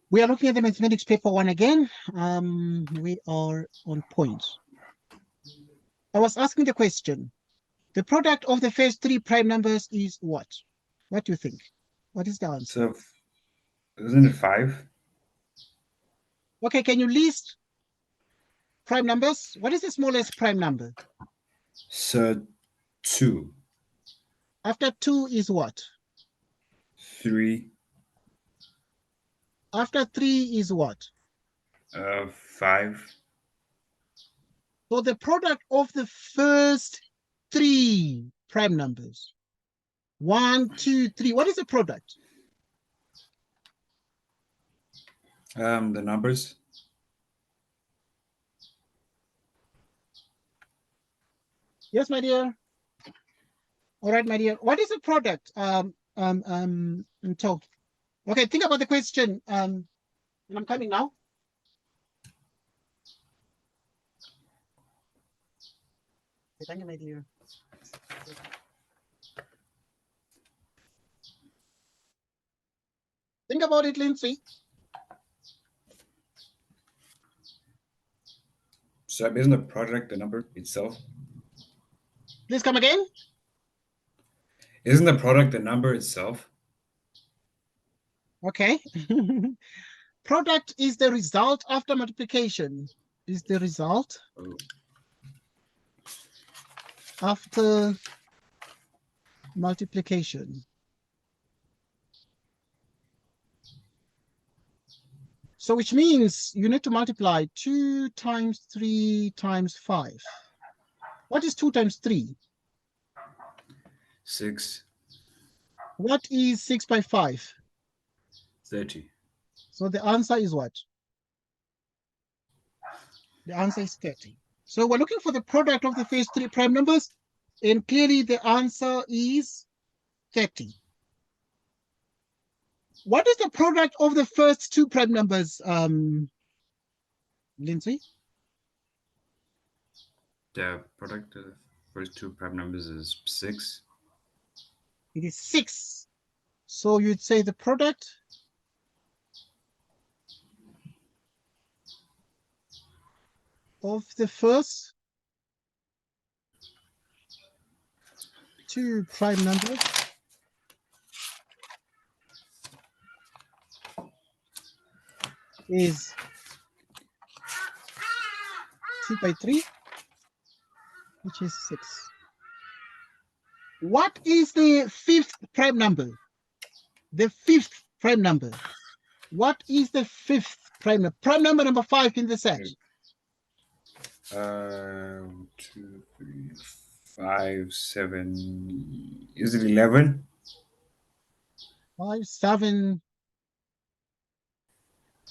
We are looking at the mathematics paper 1 again. We are on point. I was asking the question, the product of the first 3 prime numbers is what? What do you think? What is the answer? So, isn't it 5? Okay, can you list prime numbers? What is the smallest prime number? So, 2, After 2 is what? 3, After 3 is what? 5. So the product of the first 3 prime numbers. 1, 2, 3. What is the product? The numbers. Yes, my dear. All right, my dear. What is the product? So, okay, think about the question. And I'm coming now. Thank you, my dear. Think about it, Lindsay. So, isn't the product the number itself? Please come again. Isn't the product the number itself? Okay. Product is the result after multiplication. Is the result after multiplication. So which means you need to multiply 2 times 3 times 5. What is 2 times 3? 6. What is 6 by 5? 30. So the answer is what? The answer is 30. So we're looking for the product of the first 3 prime numbers, and clearly the answer is 30. What is the product of the first 2 prime numbers, Lindsay? The product of the first 2 prime numbers is 6. It is 6. So you'd say the product of the first 2 prime numbers is 2 by 3, which is 6. What is the 5th prime number? The 5th prime number. What is the 5th prime number? Prime number number 5 in the set. 2, 3, 5, 7. Is it 11? 5, 7.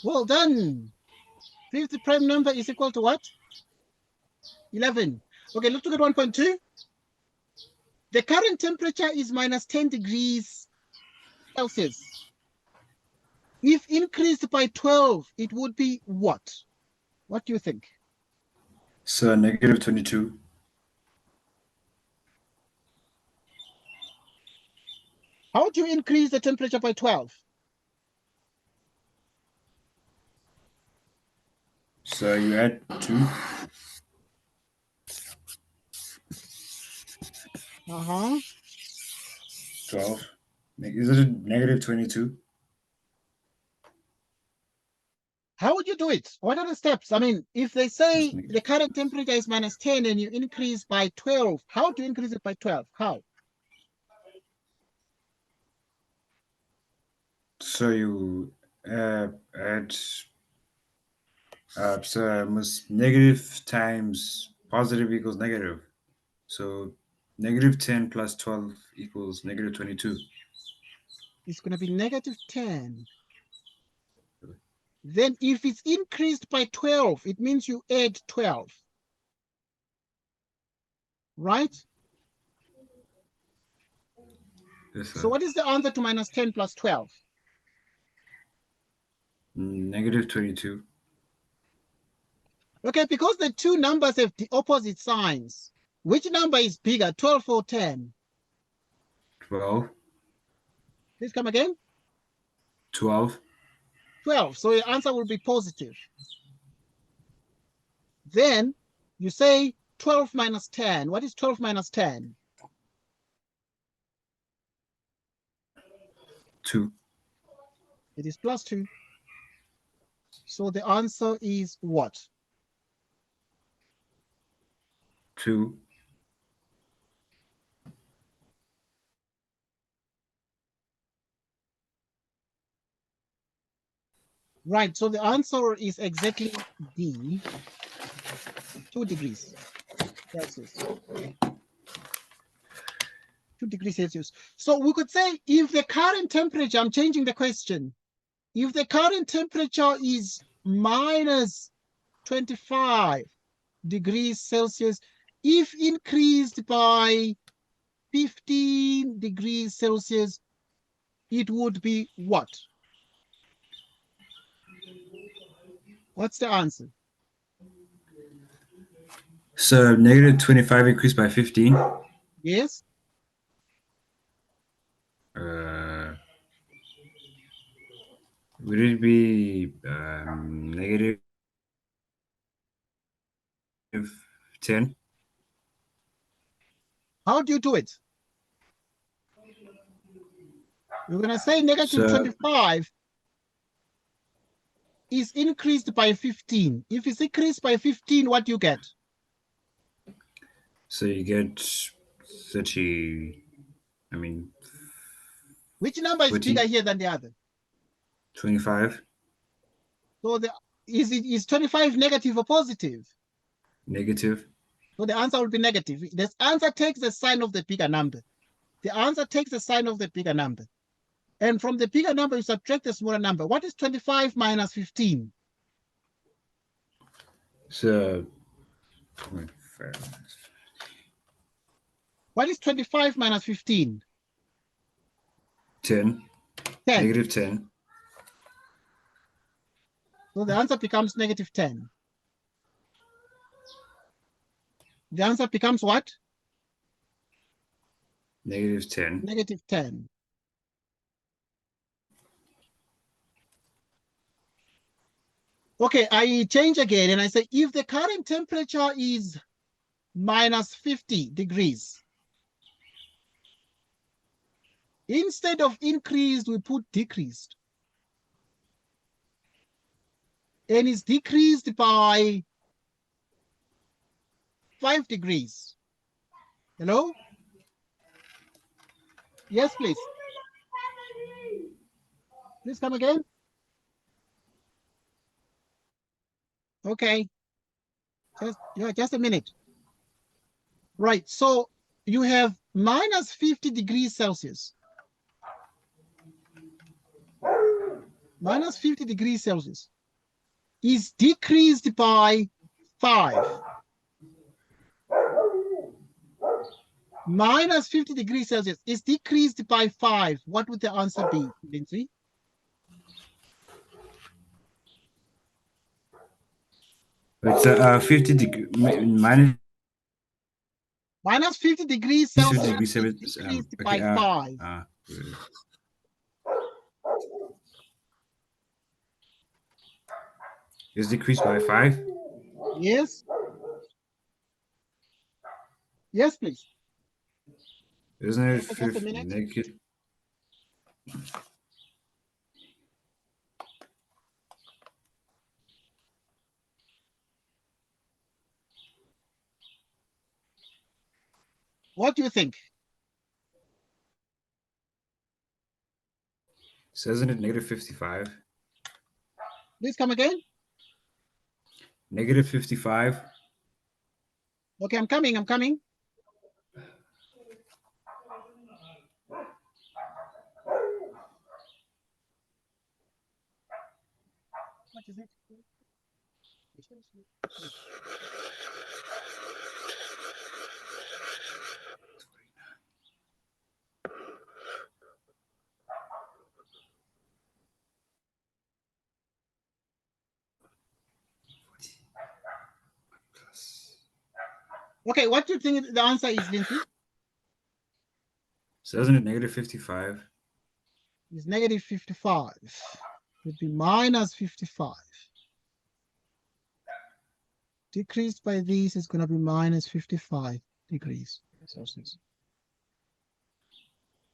Well done. 5th prime number is equal to what? 11. Okay, let's look at 1.2. The current temperature is minus 10 degrees Celsius. If increased by 12, it would be what? What do you think? So, negative 22. How do you increase the temperature by 12? So, you add 2. 12. Is it negative 22? How would you do it? What are the steps? I mean, if they say the current temperature is minus 10 and you increase by 12, how do you increase it by 12? How? So, you add so negative times positive equals negative. So negative 10 plus 12 equals negative 22. It's going to be negative 10. Then if it's increased by 12, it means you add 12. Right? Yes, So what is the answer to minus 10 plus 12? Negative 22. Okay, because the two numbers have the opposite signs, which number is bigger, 12 or 10? 12. Please come again. 12. 12. So your answer will be positive. Then you say 12 minus 10. What is 12 minus 10? 2. It is plus 2. So the answer is what? 2. Right. So the answer is exactly D, 2 degrees Celsius. 2 degrees Celsius. So we could say if the current temperature, I'm changing the question. If the current temperature is minus 25 degrees Celsius, if increased by 15 degrees Celsius, it would be what? What's the answer? So negative 25 increased by 15. Yes? Would it be negative 10? How do you do it? You're going to say negative So 25 is increased by 15. If it's increased by 15, what do you get? so you get 30. I mean, Which number is 40, bigger here than the other? 25, So is 25 negative or positive? negative. So the answer will be negative. The answer takes the sign of the bigger number. The answer takes the sign of the bigger number. And from the bigger number, you subtract the smaller number. What is 25 minus 15? So What is 25 minus 15? 10, 10. negative 10. So the answer becomes negative 10. The answer becomes what? Negative 10. Negative 10. Okay, I change again and I say if the current temperature is minus 50 degrees, instead of increased, we put decreased. And it's decreased by 5 degrees. Hello? Yes, please. Please come again. Okay. Just a minute. Right. So you have minus 50 degrees Celsius. Minus 50 degrees Celsius is decreased by 5. Minus 50 degrees Celsius is decreased by 5. What would the answer be, Lindsay? It's 50 degree minus Minus 50 degrees 50 Celsius degrees is 7. decreased Okay. by 5. It's decreased by 5. Yes? Yes, please. Isn't it Just a minute. naked? What do you think? So isn't it negative 55? Please come again. Negative 55. Okay, I'm coming. What is it? Okay, what do you think the answer is, Lindsay? So isn't it negative 55? It's negative 55. would be minus 55. Decreased by this is going to be minus 55 degrees Celsius.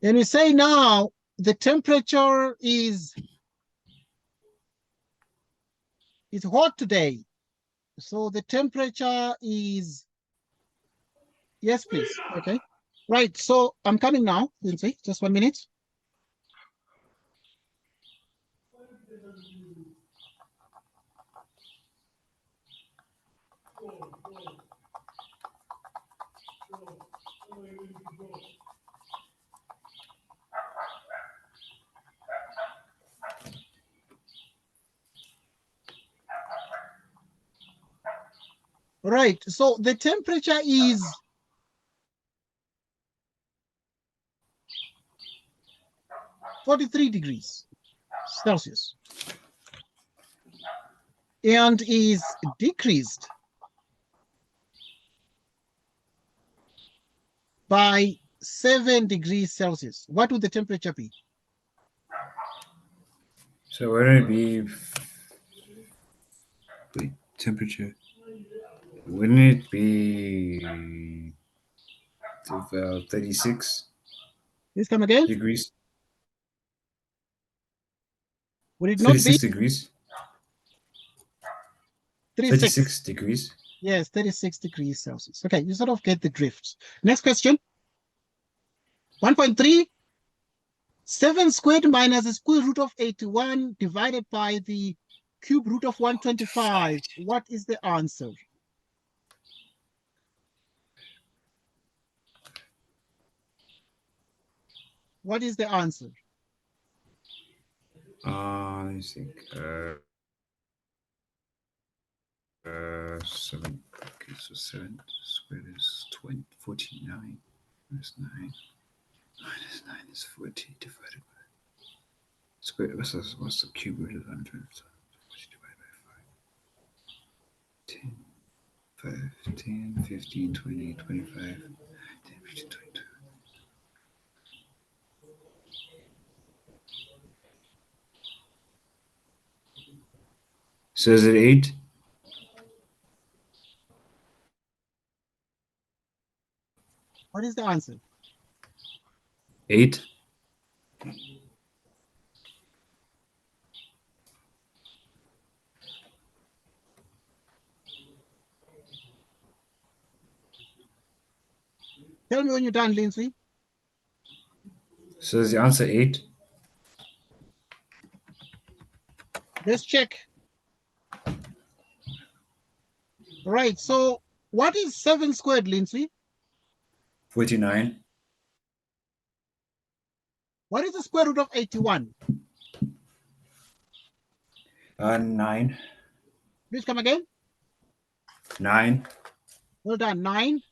And we say now the temperature is hot today. So the temperature is, yes, please. Okay. Right. So I'm coming now, Lindsay. Just 1 minute. Right. So the temperature is 43 degrees Celsius and is decreased by 7 degrees Celsius. What would the temperature be? So wouldn't it be wait, temperature? Wouldn't it be 36 Please come again. degrees? Would it not be 36 degrees? 36? 36 degrees? Yes, 36 degrees Celsius. Okay, you sort of get the drift. Next question. 1.3. 7 squared minus the square root of 81 divided by the cube root of 125. What is the answer? What is the answer? Let me think. 7. Okay, so 7 squared is 20, 49. Minus 9. Minus 9 is 40 divided by square. What's the cube root of 125? 40 divided by 5. 10. 5, 10, 15, 20, 25, 10, 15, 22. So is it 8? What is the answer? 8? Tell me when you're done, Lindsay. So is the answer 8? Let's check. Right, so what is 7 squared, Lindsay? 49? What is the square root of 81? 9. Please come again. 9. Well done, 9.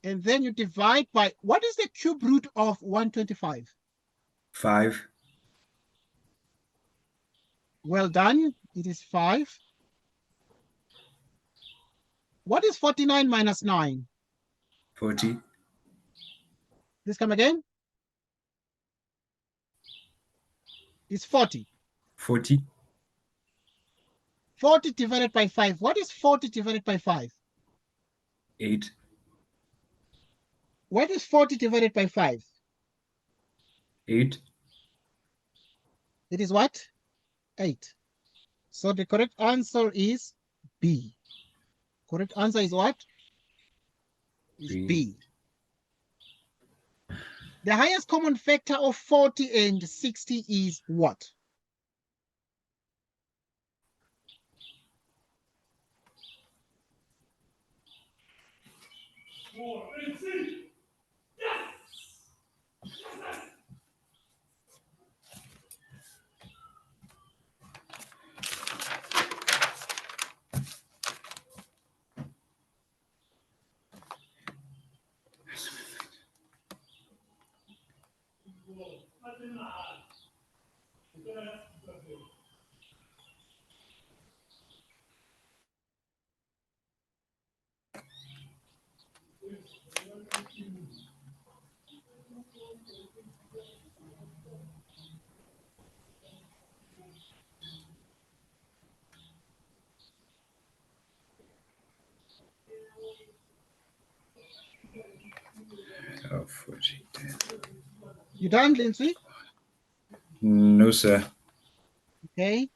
And then you divide by, what is the cube root of 125? 5. Well done, it is 5. What is 49 minus 9? 40. Please come again. It's 40. 40. 40 divided by 5. What is 40 divided by 5? 8. What is 40 divided by 5? 8. It is what? 8. So the correct answer is B. Correct answer is what? Is B. The highest common factor of 40 and 60 is what? Oh, 40, 10. You done, Lindsay? No, sir. Okay.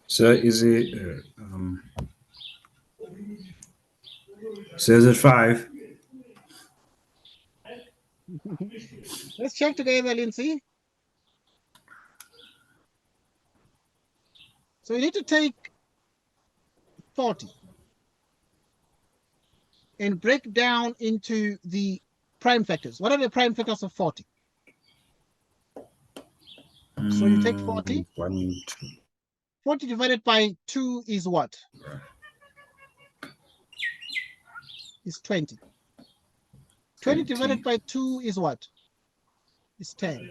Sir, is it is it 5? Let's check together, Lindsay. So you need to take 40 and break down into the prime factors. What are the prime factors of 40? So you take 40. 1, 2. 40 divided by 2 is what? Is 20. 20 divided by 2 is what? Is 10.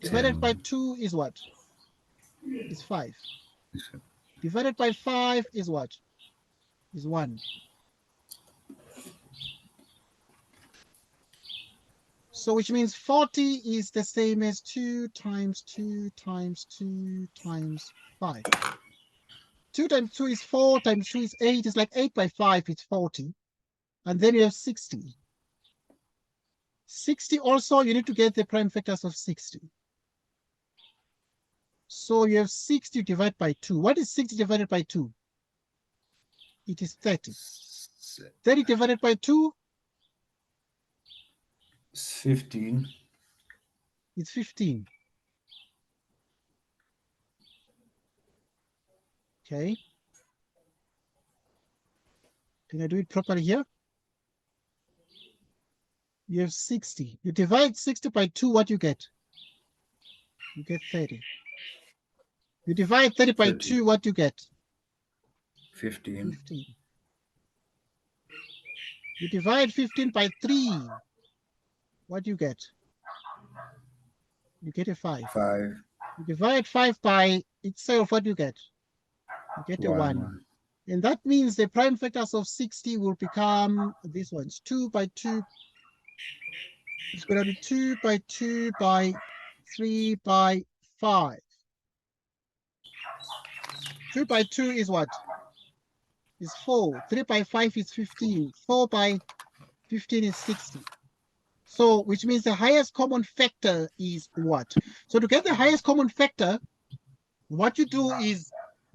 Divided by 2 is what? Is 5. Divided by 5 is what? Is 1. So which means 40 is the same as 2 times 2 times 2 times 5. 2 times 2 is 4 times 2 is 8. It's like 8 by 5 is 40. And then you have 60. 60 also, you need to get the prime factors of 60. So you have 60 divided by 2. What is 60 divided by 2? It is 30. 30 divided by 2? It's 15. It's 15. Okay. Can I do it properly here? You have 60. You divide 60 by 2, what you get? You get 30. You divide 30 by 30. 2, what you get? 15. 15. You divide 15 by 3, what do you get? You get a 5. 5. You divide 5 by itself, what do you get? You get a 1. And that means the prime factors of 60 will become these ones. 2 by 2. It's going to be 2 by 2 by 3 by 5. 2 by 2 is what? Is 4. 3 by 5 is 15. 4 by 15 is 60. So, which means the highest common factor is what? So to get the highest common factor, what you do is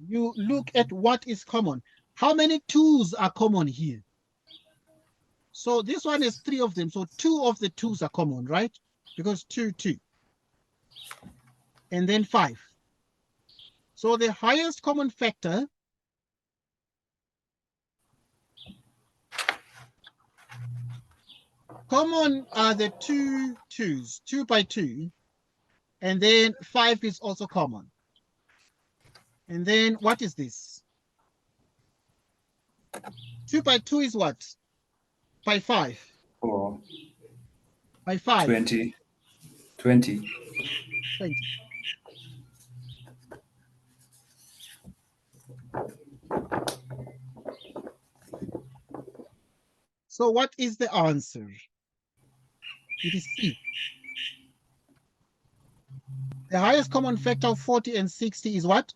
you look at what is common. How many 2's are common here? So this one is 3 of them. So 2 of the 2's are common, right? Because 2, 2. And then 5. So the highest common factor common are the 2 2's, 2 by 2. And then 5 is also common. And then what is this? 2 by 2 is what? By 5. 4. By 5. 20. 20. 20. So what is the answer? It is C. The highest common factor of 40 and 60 is what?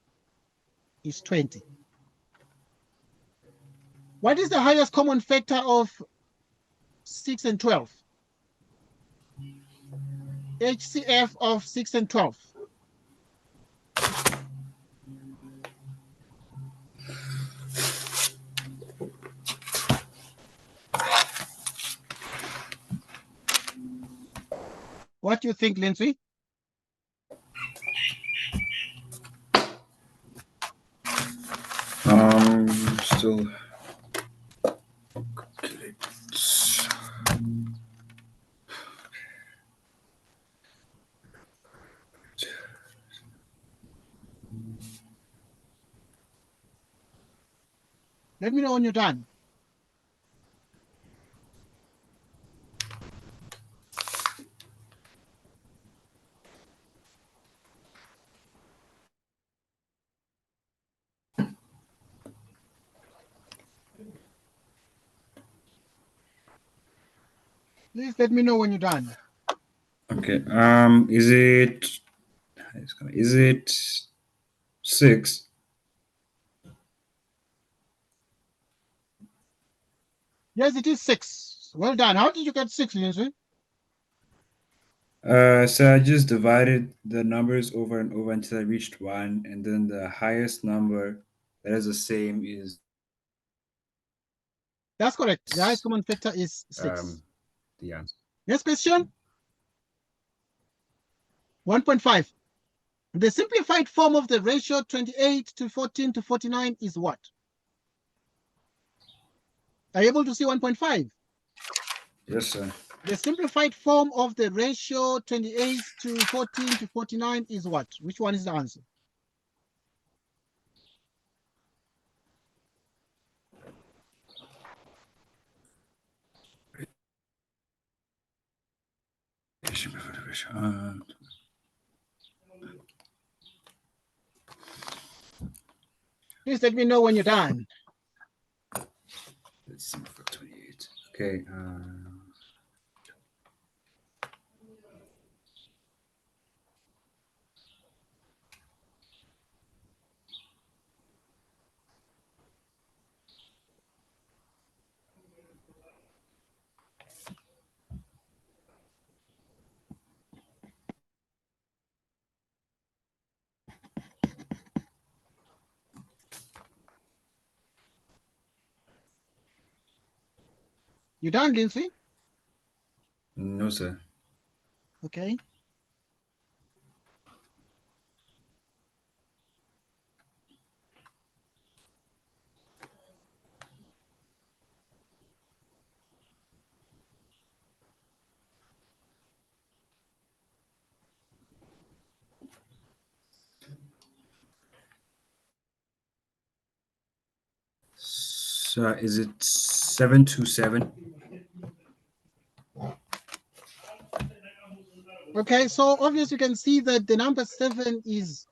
Is 20. What is the highest common factor of 6 and 12? HCF of 6 and 12. What do you think, Lindsay? Still. Let me know when you're done. Please let me know when you're done. Okay. Is it Is it 6? Yes, it is 6. Well done. How did you get 6, Lindsay? So I just divided the numbers over and over until I reached 1, and then the highest number that is the same is That's correct. The highest common factor is 6. the answer. Next question. 1.5. The simplified form of the ratio 28 to 14 to 49 is what? Are you able to see 1.5? Yes, sir. The simplified form of the ratio 28 to 14 to 49 is what? Which one is the answer? Please let me know when you're done. Let's see for 28. Okay. You done, Lindsay? No, sir. Okay. So is it 7 to 7? Okay, so obviously you can see that the number 7 is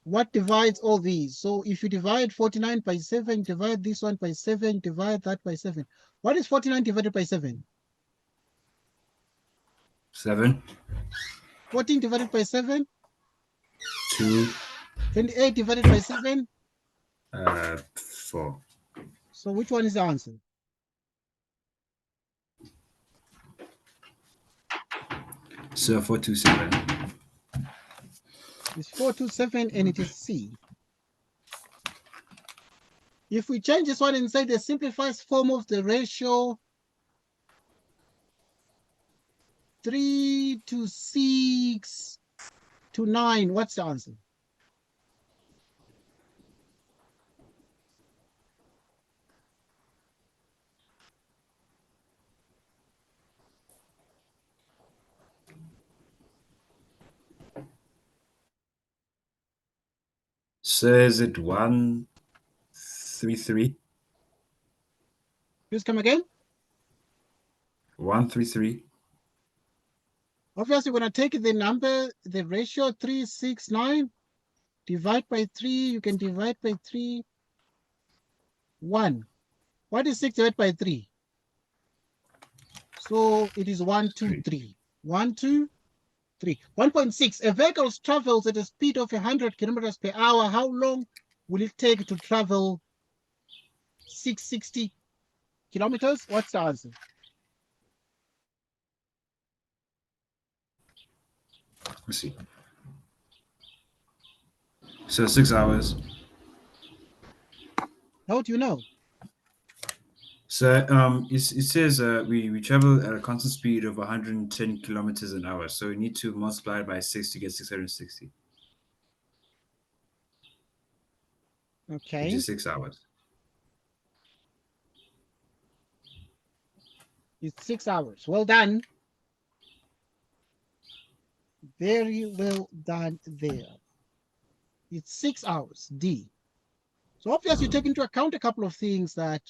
what divides all these. So if you divide 49 by 7, divide this one by 7, divide that by 7. What is 49 divided by 7? 7. 14 divided by 7? 2. 28 divided by 7? 4. So which one is the answer? So 427. It's 427 and it is C. If we change this one and say the simplified form of the ratio 3 to 6 to 9, what's the answer? So is it 133? Please come again. 133. Obviously, we're going to take the number, the ratio 3, 6, 9, divide by 3. You can divide by 3, 1. What is 6 divided by 3? So it is 1, 2, 3. 1, 2, 3. 1.6. A vehicle travels at a speed of 100 kilometers per hour. How long will it take to travel 660 kilometers? What's the answer? Let's see. So 6 hours. How do you know? So it says we travel at a constant speed of 110 kilometers an hour. So we need to multiply it by 6 to get 660, which Okay. is 6 hours. It's 6 hours. Well done. Very well done there. It's 6 hours, D. So obviously you take into account a couple of things that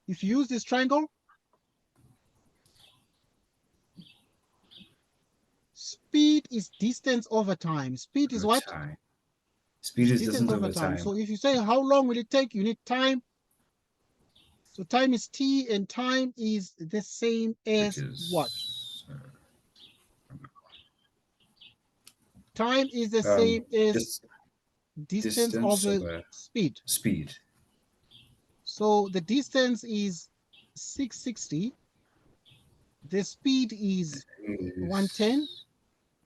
if you use this triangle, speed is distance over time. Speed is what? Time. Speed It's is distance distance over over time. time. So if you say how long will it take, you need time. So time is T and time is the same as Which is what? Time is the same as distance over speed. Speed. So the distance is 660. The speed is 110.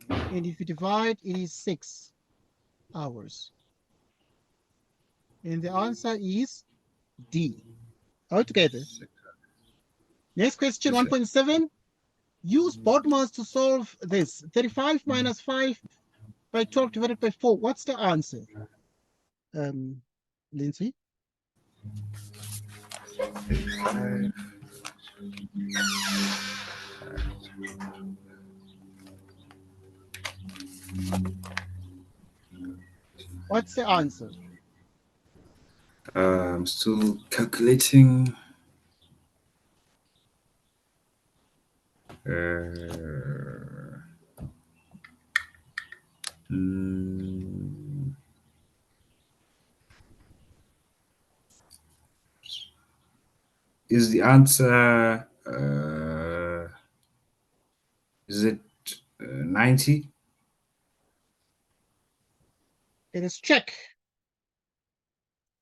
And if you divide, it is 6 hours. And the answer is D. Altogether. Next question, 1.7. Use BODMAS to solve this. 35 minus 5 by 12 divided by 4. What's the answer? Lindsay? 5. What's the answer? I'm still calculating. Is the answer is it 90? It is check.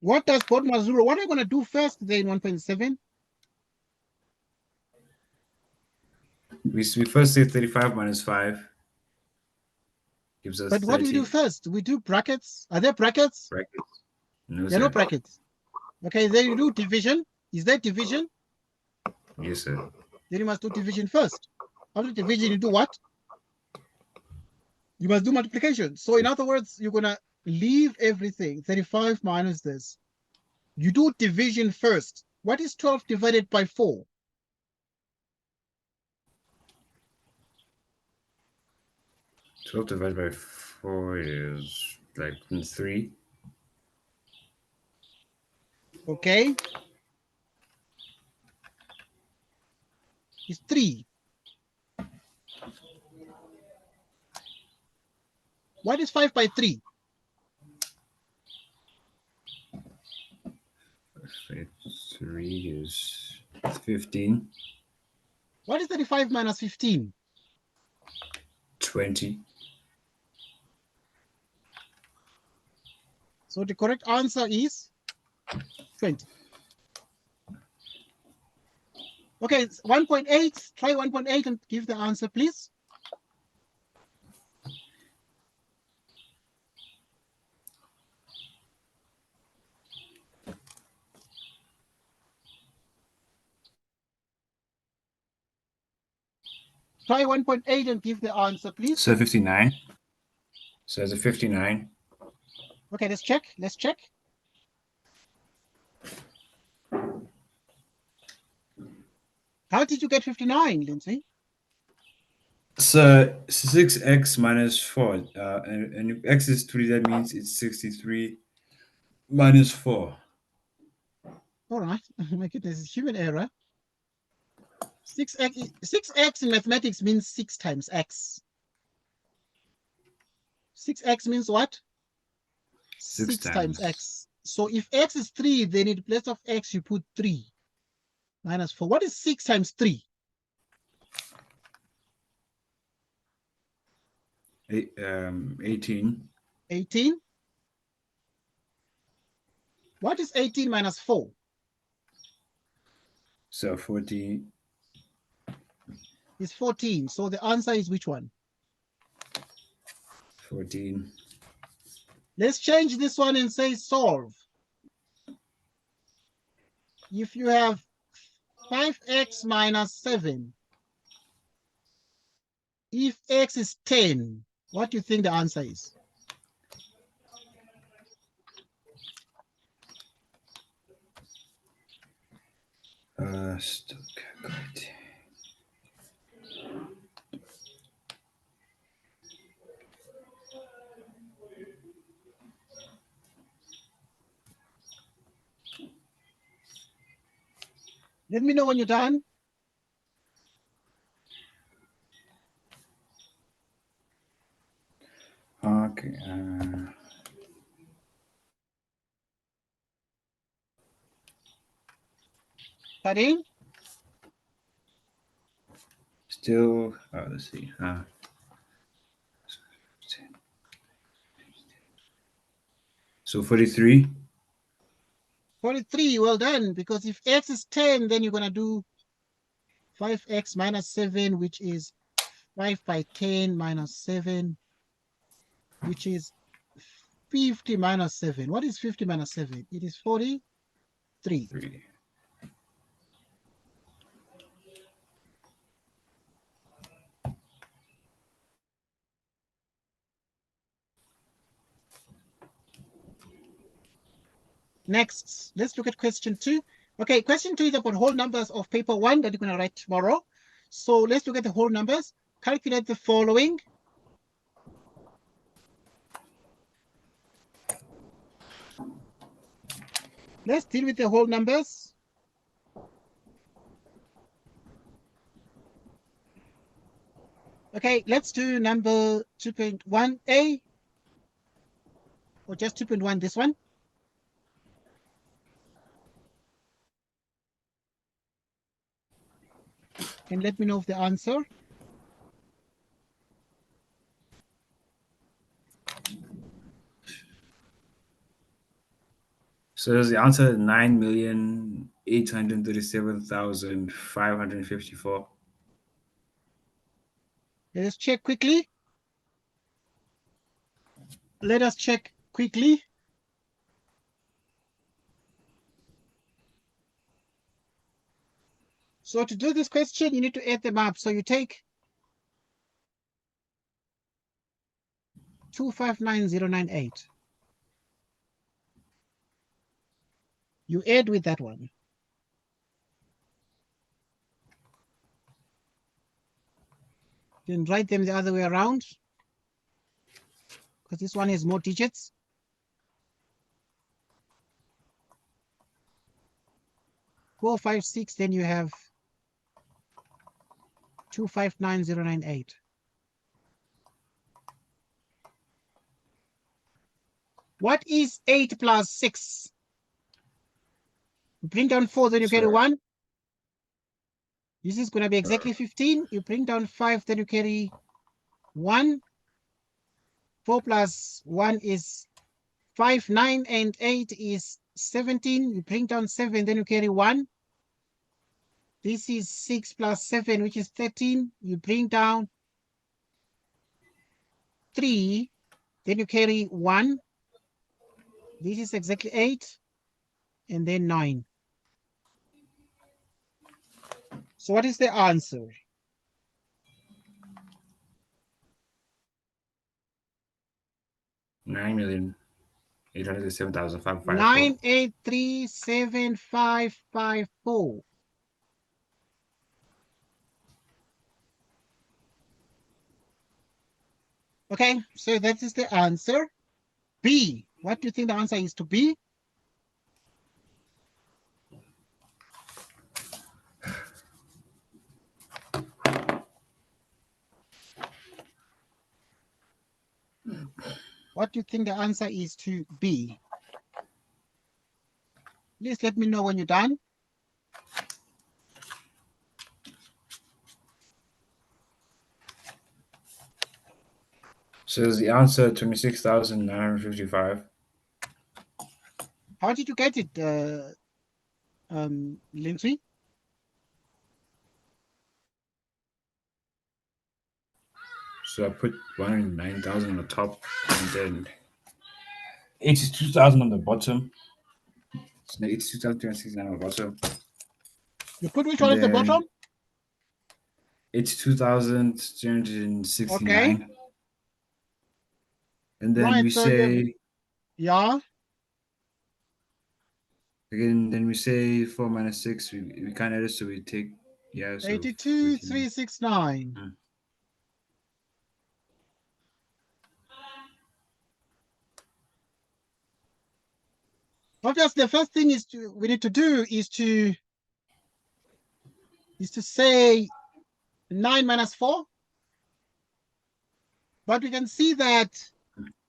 What does BODMAS do? What are you going to do first there in 1.7? We first say 35 minus 5 gives us But 30. what do we do first? We do brackets. Are there brackets? Brackets. No, There are no brackets. Okay, then you do division. Is that division? Yes, sir. Then you must do division first. After division, you do what? You must do multiplication. So in other words, you're going to leave everything. 35 minus this. You do division first. What is 12 divided by 4? 12 divided by 4 is like 3. Okay. It's 3. What is 5 by 3? 3 is 15. What is 35 minus 15? 20. So the correct answer is 20. Okay, 1.8. Try 1.8 and give the answer, please. Try 1.8 and give the answer, please. So 59. So it's a 59. Okay, let's check. Let's check. How did you get 59, Lindsay? So 6x minus 4. And if x is 3, that means it's 63 minus 4. All right. My goodness, it's human error. 6x in mathematics means 6 times x. 6x means what? 6 times x. So if x is 3, then in place of x, you put 3 minus 4. What is 6 times 3? 18. 18. What is 18 minus 4? So 14. It's 14. So the answer is which one? 14. Let's change this one and say solve. If you have 5x minus 7, if x is 10, what do you think the answer is? Still calculating. Let me know when you're done. Okay. Karim? Still, let's see. So 43. 43, well done, because if x is 10, then you're going to do 5x minus 7, which is 5 by 10 minus 7, which is 50 minus 7. What is 50 minus 7? It is 43. 3. Next, let's look at question 2. Okay, question 2 is about whole numbers of paper 1 that you're going to write tomorrow. So let's look at the whole numbers. Calculate the following. Let's deal with the whole numbers. Okay, let's do number 2.1a, or just 2.1, this one. And let me know if the answer. So there's the answer 9,837,554. Let us check quickly. Let us check quickly. So to do this question, you need to add them up. So you take 259,098. You add with that one. Then write them the other way around, because this one has more digits. Four, 5, 6, then you have 259,098. What is 8 plus 6? You bring down 4, then you carry 1. This is going to be exactly 15. You bring down 5, then you carry 1. 4 plus 1 is 5, 9, and 8 is 17. You bring down 7, then you carry 1. This is 6 plus 7, which is 13. You bring down 3, then you carry 1. This is exactly 8, and then 9. So what is the answer? 9,837,554. 9,837,554. Okay, so that is the answer. B. What do you think the answer is to B? What do you think the answer is to B? Please let me know when you're done. So is the answer 26,955? How did you get it, Lindsay? So I put 109,000 on the top and then 82,000 on the bottom. So 82,369 on the bottom. You put which one at the bottom? 82,369. Okay. And then Right, we so say, yeah. again, then we say 4 minus 6. We can't add it, so we take, yeah, so 82,369. Obviously, the first thing we need to do is to say 9 minus 4. But we can see that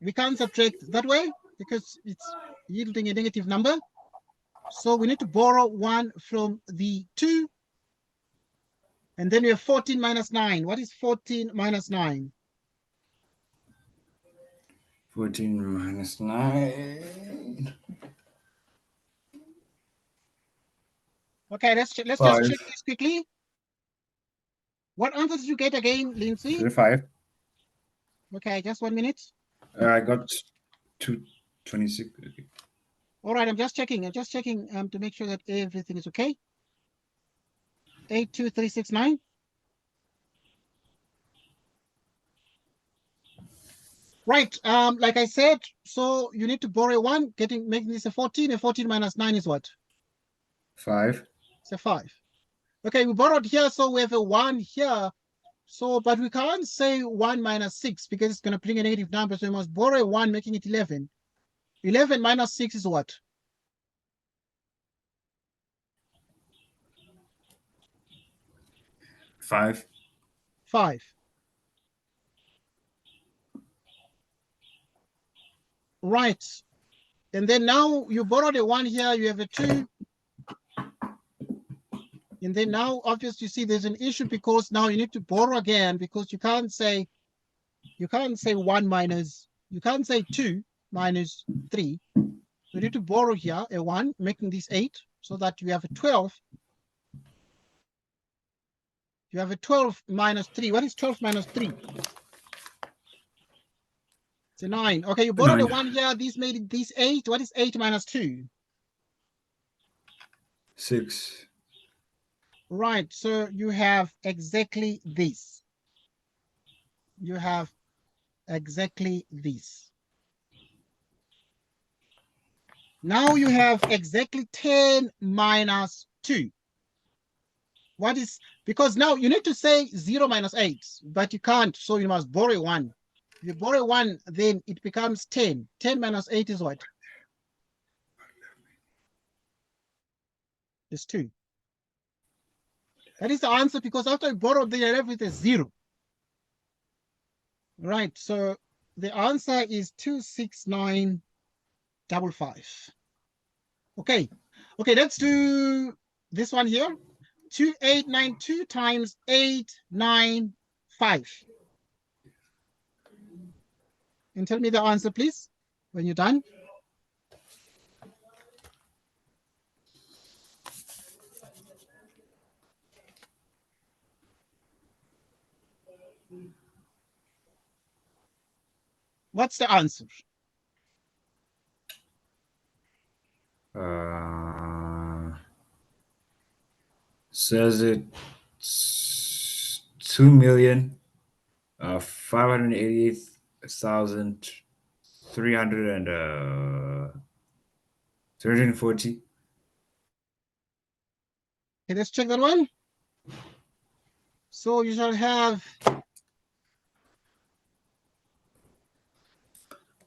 we can't subtract that way because it's yielding a negative number. So we need to borrow 1 from the 2. And then we have 14 minus 9. What is 14 minus 9? 14 minus 9. Okay, let's just 5. check this quickly. What answer did you get again, Lindsay? 35. Okay, just 1 minute. I got 226. Okay. All right, I'm just checking to make sure that everything is okay. 82369. Right, like I said, so you need to borrow 1, making this a 14. A 14 minus 9 is what? 5. It's a 5. Okay, we borrowed here, so we have a 1 here. So, but we can't say 1 minus 6 because it's going to bring a negative number. So we must borrow a 1, making it 11. 11 minus 6 is what? 5. 5. Right. And then now you borrowed a 1 here, you have a 2. And then now, obviously, you see there's an issue because now you need to borrow again because you can't say 1 minus, you can't say 2 minus 3. You need to borrow here a 1, making this 8, so that you have a 12. You have a 12 minus 3. What is 12 minus 3? It's a 9. Okay, you borrowed a 1 here. This made it this 8. What is 8 minus 2? 6. Right, so you have exactly this. You have exactly this. Now you have exactly 10 minus 2. What is, because now you need to say 0 minus 8, but you can't, so you must borrow 1. If you borrow 1, then it becomes 10. 10 minus 8 is what? It's 2. That is the answer because after you borrow, they are left with a 0. Right, so the answer is 26955. Okay, let's do this one here. 2892 times 895. And tell me the answer, please, when you're done. What's the answer? Says it's 2,588,340. Okay, let's check that one. So you shall have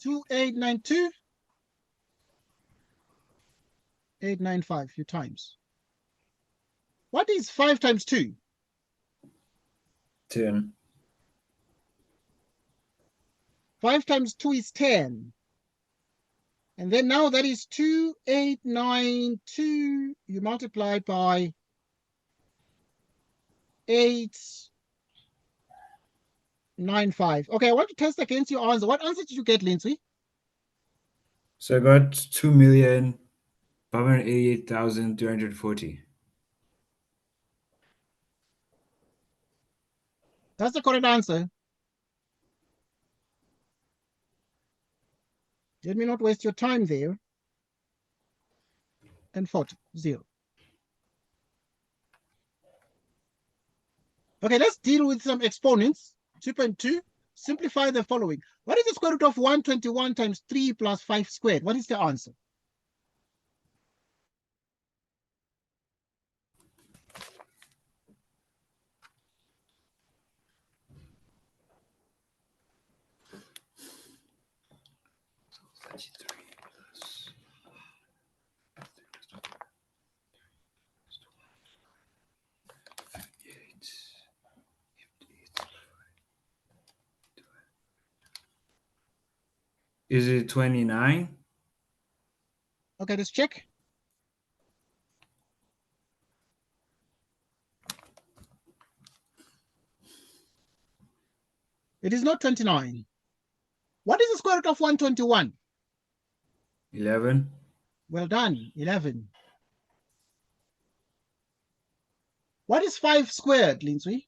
2892, 895, you times. What is 5 times 2? 10. 5 times 2 is 10. And then now that is 2892. You multiply by 895. Okay, I want to test against your answer. What answer did you get, Lindsay? So I got 2,588,340. That's the correct answer. Let me not waste your time there. And 40, 0. Okay, let's deal with some exponents. 2.2, simplify the following. What is the square root of 121 times 3 plus 5 squared? What is the answer? Is it 29? Okay, let's check. It is not 29. What is the square root of 121? 11. Well done, 11. What is 5 squared, Lindsay?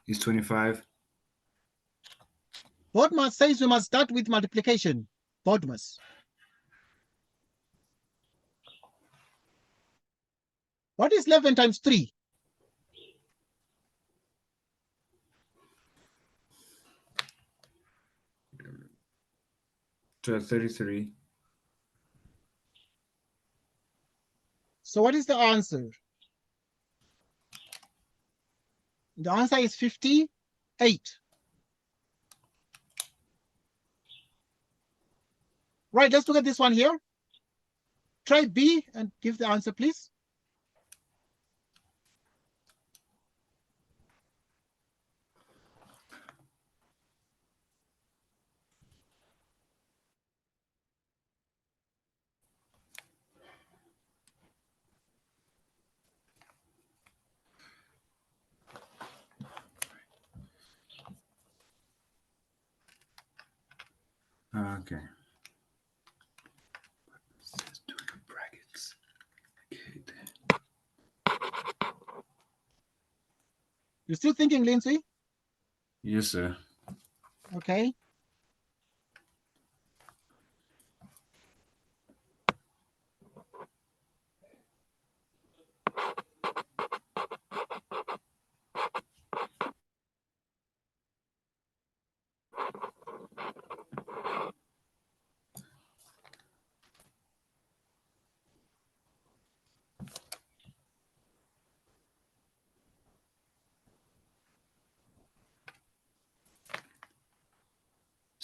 Is 25. Bodmas says we must start with multiplication. Bodmas. What is 11 times 3? 33. So what is the answer? The answer is 58. Right, let's look at this one here. Try B and give the answer, please. Okay. Let's do the brackets. Okay, then. You're still thinking, Lindsay? Yes, sir. Okay.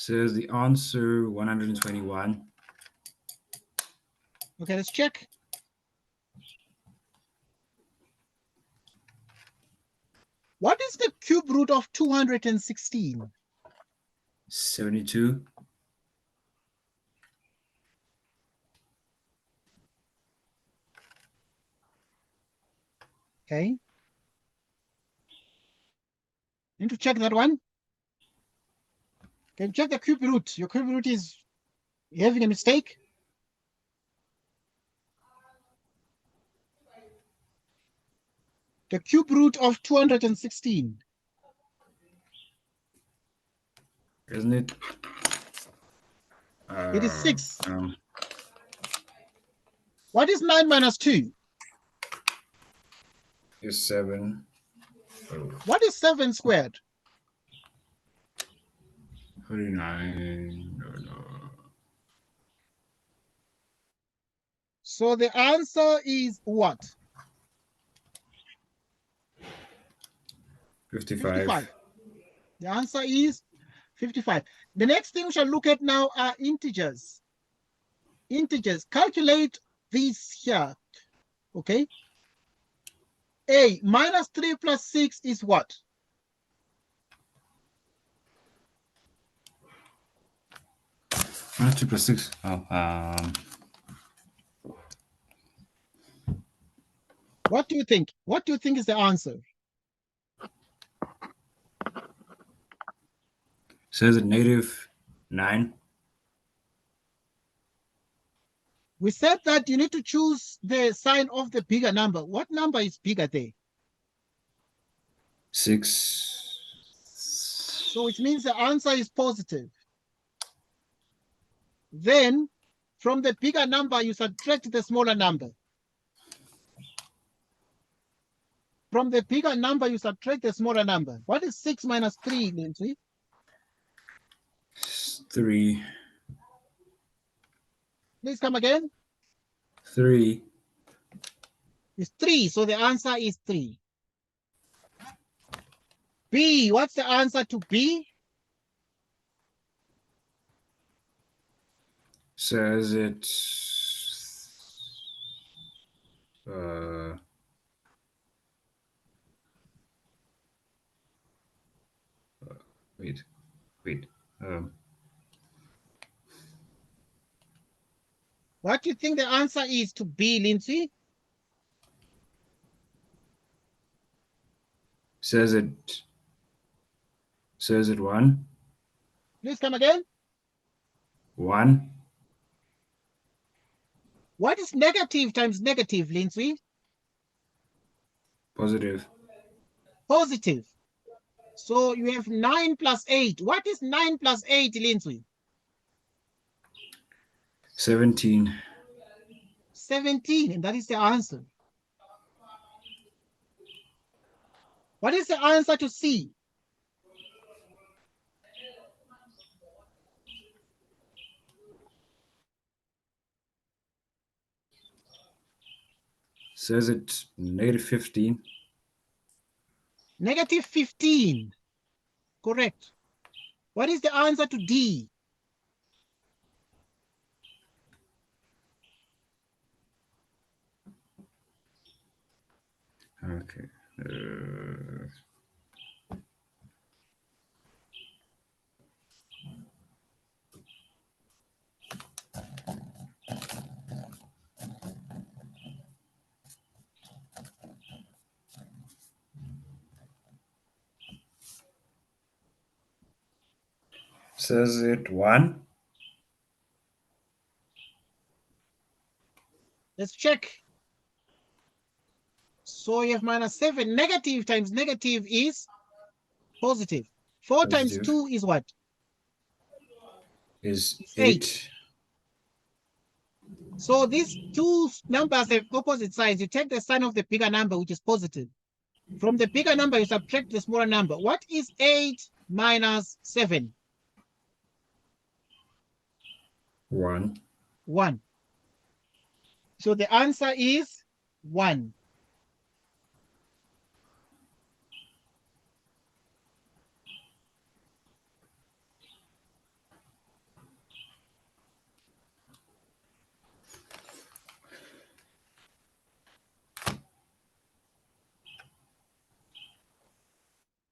Says the answer 121. Okay, let's check. What is the cube root of 216? 72. Okay. Need to check that one. Can you check the cube root? Your cube root is having a mistake. The cube root of 216. Isn't it? It is 6. Um, What is 9 minus 2? is 7. Oh, What is 7 squared? 39. No. So the answer is what? 55. The answer is 55. The next thing we shall look at now are integers. Integers. Calculate these here. Okay. A minus 3 plus 6 is what? Minus 2 plus 6. Oh, What do you think? What do you think is the answer? says it negative 9. We said that you need to choose the sign of the bigger number. What number is bigger there? 6. So it means the answer is positive. Then from the bigger number, you subtract the smaller number. From the bigger number, you subtract the smaller number. What is 6 minus 3, Lindsay? 3. Please come again. 3. It's 3, so the answer is 3. B, what's the answer to B? Says it. Wait. What do you think the answer is to B, Lindsay? Says it 1. Please come again. 1. What is negative times negative, Lindsay? Positive. Positive. So you have 9 plus 8. What is 9 plus 8, Lindsay? 17. 17, and that is the answer. What is the answer to C? Says it's negative 15. Negative 15. Correct. What is the answer to D? Okay. Says it 1. Let's check. So you have minus 7. Negative times negative is positive. 4 times Positive. 2 is what? Is It's 8. 8. So these two numbers have opposite sides. You take the sign of the bigger number, which is positive. From the bigger number, you subtract the smaller number. What is 8 minus 7? 1. 1. So the answer is 1.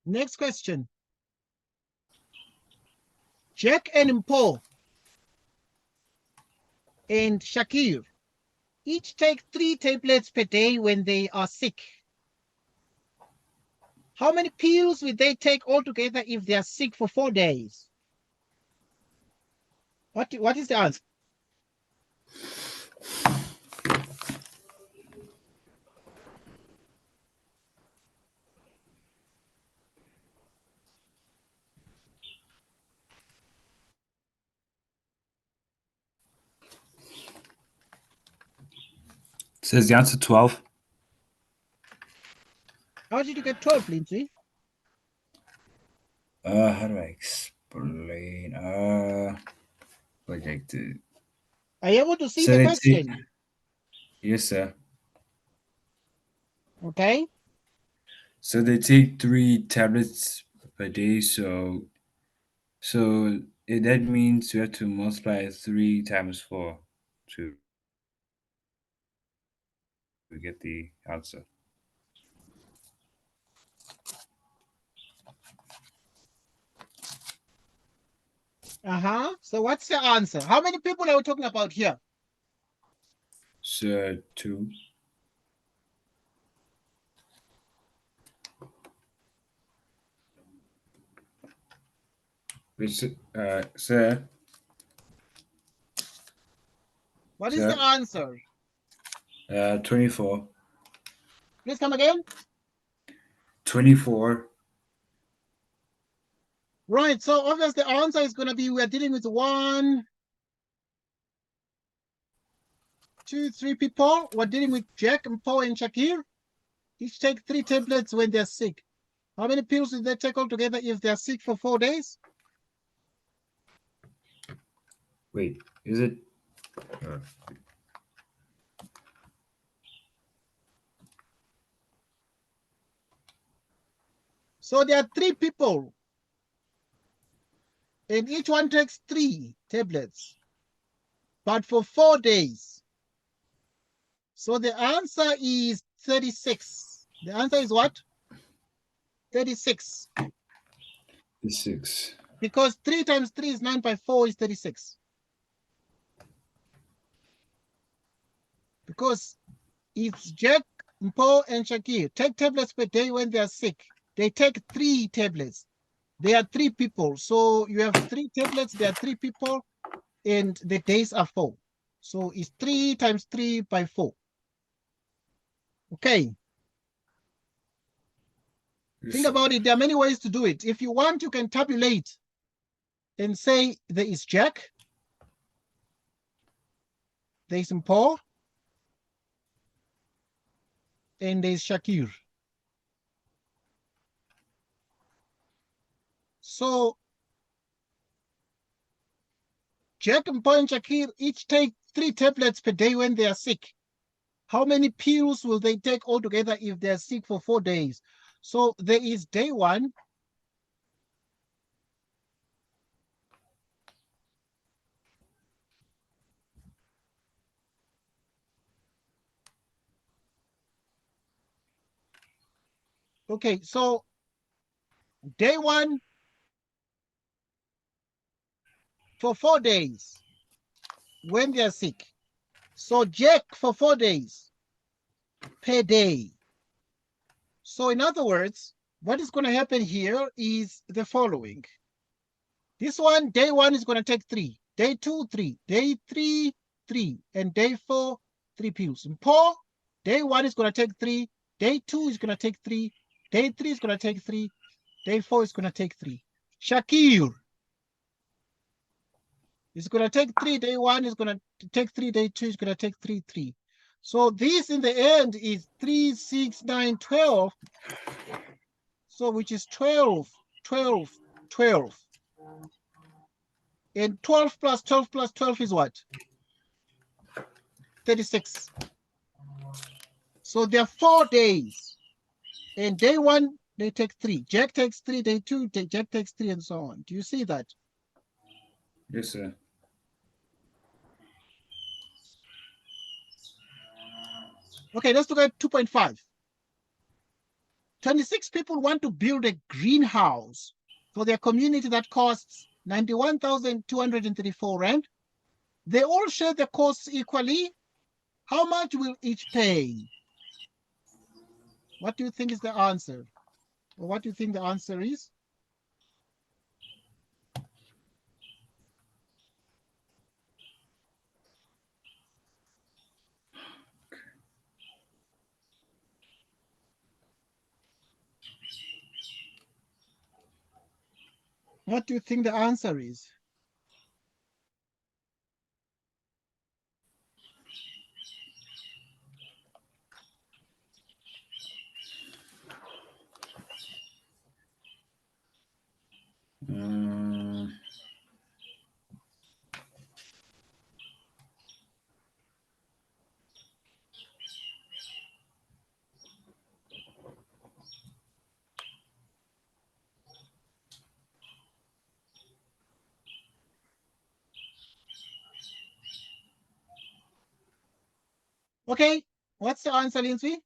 Next question. Jack and Paul and Shakir each take 3 tablets per day when they are sick. How many pills will they take altogether if they are sick for 4 days? What is the answer? Says the answer 12. How did you get 12, Lindsay? How do I explain? Like the. Are you able to see So the they question? take. Yes, sir. Okay. So they take 3 tablets per day. That means you have to multiply 3 times 4 to get the answer. So what's the answer? How many people are we talking about here? So 2. Which, sir. What is Sir. the answer? 24. Please come again. 24. Right. So obviously the answer is going to be we're dealing with 1, 2, 3 people. We're dealing with Jack and Paul and Shakir. Each take 3 tablets when they're sick. How many pills did they take altogether if they're sick for 4 days? Wait, is it? So there are 3 people, and each one takes 3 tablets, but for 4 days. So the answer is 36. The answer is what? 36. 6. Because 3 times 3 is 9 by 4 is 36. Because it's Jack, Paul, and Shakir take tablets per day when they are sick. They take 3 tablets. There are 3 people. So you have 3 tablets, there are 3 people, and the days are 4. So it's 3 times 3 by 4. Okay. Yes, Think sir. about it. There are many ways to do it. If you want, you can tabulate and say there is Jack, there is Paul, and there is Shakir. So Jack and Paul and Shakir each take 3 tablets per day when they are sick. How many pills will they take altogether if they are sick for 4 days? So there is day 1. Okay, so day 1 for 4 days when they are sick. So Jack for 4 days per day. So in other words, what is going to happen here is the following. This one, day 1 is going to take 3. Day 2, 3. Day 3, 3. And day 4, 3 pills. And Paul, day 1 is going to take 3. Day 2 is going to take 3. Day 3 is going to take 3. Day 4 is going to take 3. Shakir is going to take 3. Day 1 is going to take 3. Day 2 is going to take 3, 3. So this in the end is 3, 6, 9, 12. So which is 12, 12, 12. And 12 plus 12 plus 12 is what? 36. So there are 4 days. And day 1, they take 3. Jack takes 3. Day 2, Jack takes 3, and so on. Do you see that? Yes, sir. Okay, let's look at 2.5. 26 people want to build a greenhouse for their community that costs 91,234 rand. They all share the costs equally. How much will each pay? What do you think is the answer? Or what do you think the answer is? What do you think the answer is? Okay, what's the answer, Lindsay?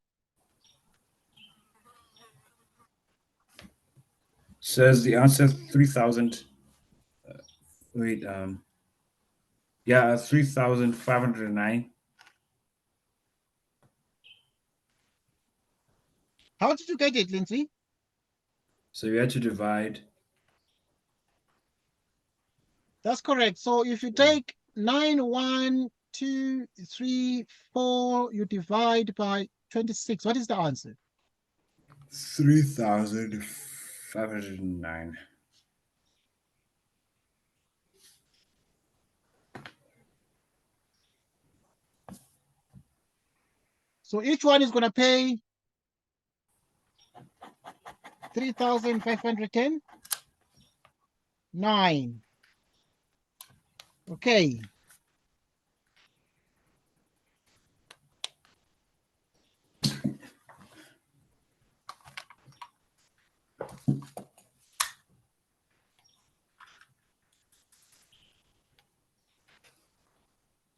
Says the answer 3,000. Wait, yeah, 3,509. How did you get it, Lindsay? So you had to divide. That's correct. So if you take 9, 1, 2, 3, 4, you divide by 26. What is the answer? 3,509. So each one is going to pay 3,510. 9. Okay.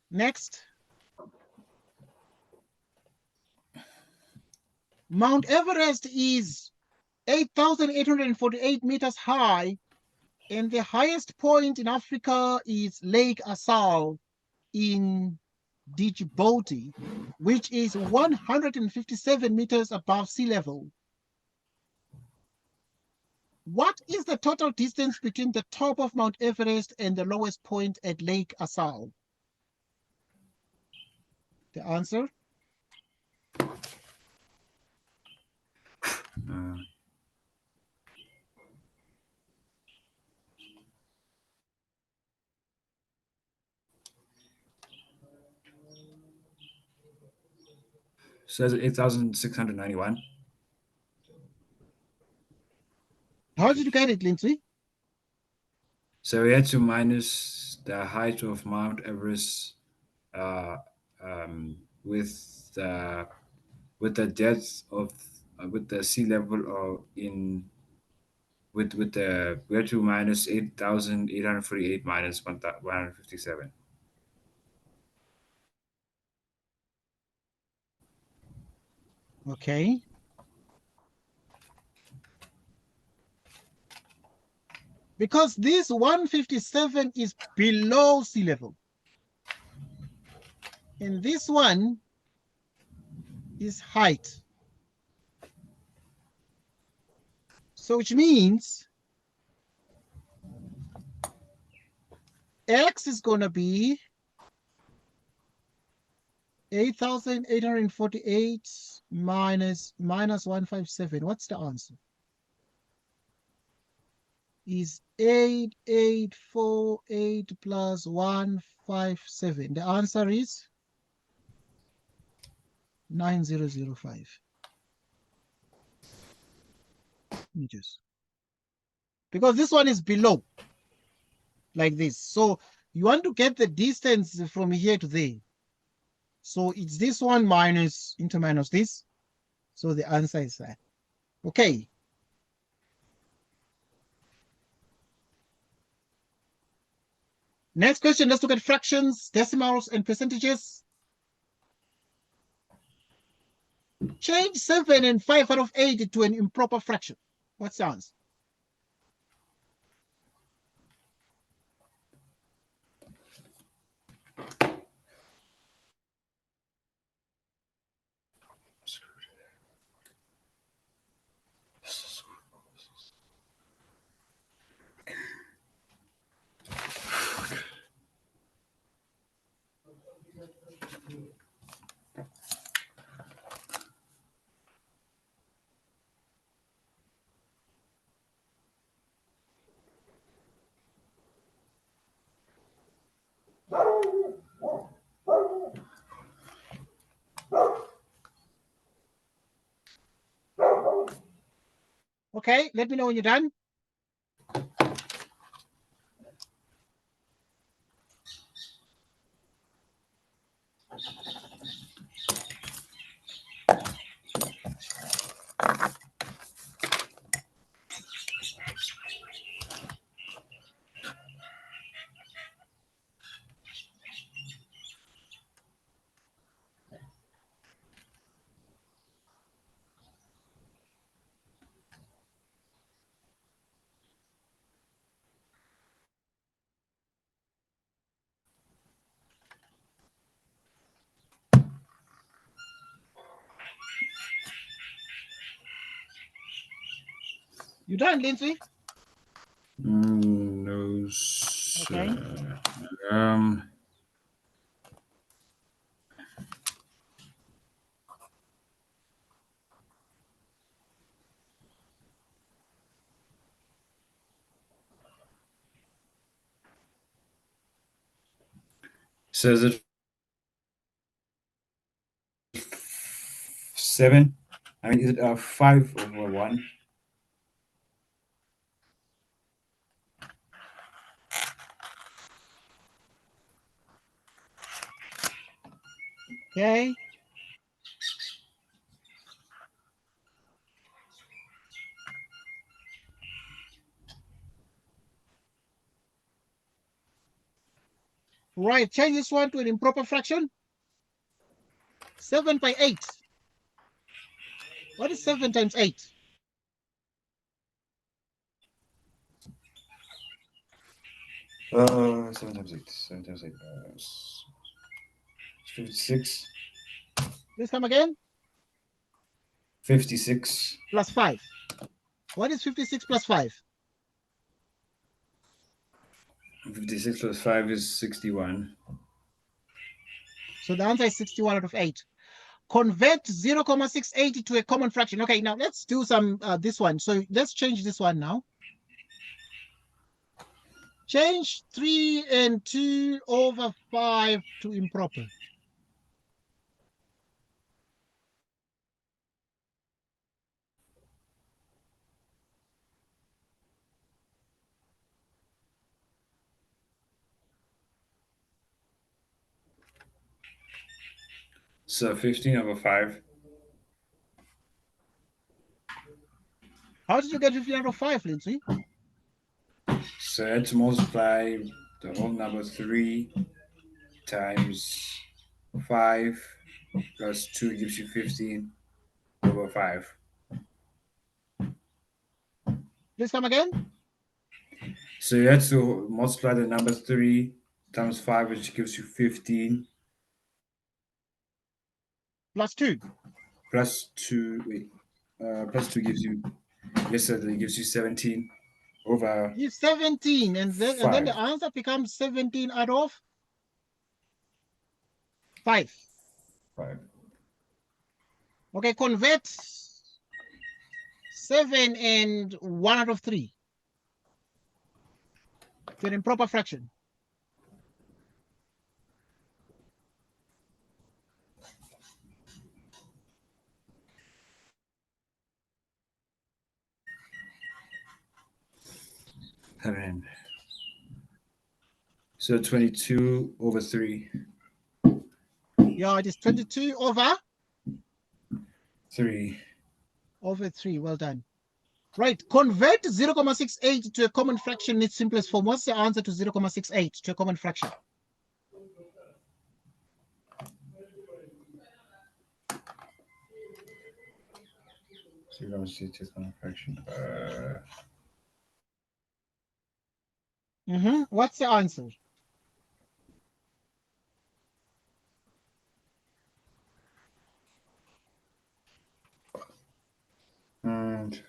Next. Mount Everest is 8,848 meters high, and the highest point in Africa is Lake Assal in Djibouti, which is 157 meters above sea level. What is the total distance between the top of Mount Everest and the lowest point at Lake Assal? The answer? Says 8,691. How did you get it, Lindsay? So we had to minus the height of Mount Everest with the depth of with the sea level or in with the we had to minus 8,848 minus 157. Okay. Because this 157 is below sea level. And this one is height. So which means X is going to be 8,848 minus 157. What's the answer? Is 8848 plus 157. The answer is 9005 meters. Because this one is below, like this. So you want to get the distance from here to there. So it's this one minus this. So the answer is that. Okay. Next question, let's look at fractions, decimals, and percentages. Change 7 and 5 out of 8 to an improper fraction. What's the answer? Okay, let me know when you're done. You done, Lindsay? No, sir. Okay. Says it 7. I mean, is it 5 over 1? Okay. Right, change this one to an improper fraction. 7 by 8. What is 7 times 8? Uh, 7 times 8. 7 times 8. 56. This time again? 56. Plus 5. What is 56 plus 5? 56 plus 5 is 61. So the answer is 61 out of 8. Convert 0.680 to a common fraction. Okay, now let's do some this one. So let's change this one now. Change 3 and 2 over 5 to improper. So 15 over 5. How did you get 15 out of 5, Lindsay? So I had to multiply the whole number 3 times 5 plus 2 gives you 15 over 5. Please come again. So you had to multiply the number 3 times 5, which gives you 15. Plus 2. Plus 2, wait, plus 2 gives you, yesterday gives you 17 over Give 17, and then 5. the answer becomes 17 out of 5. 5. Okay, convert 7 and 1 out of 3 to an improper fraction. So 22 over 3. Yeah, it is 22 over 3. over 3. Well done. Right, convert 0.68 to a common fraction in its simplest form. What's the answer to 0.68 to a common fraction? So you're going to see this common fraction. What's the answer? And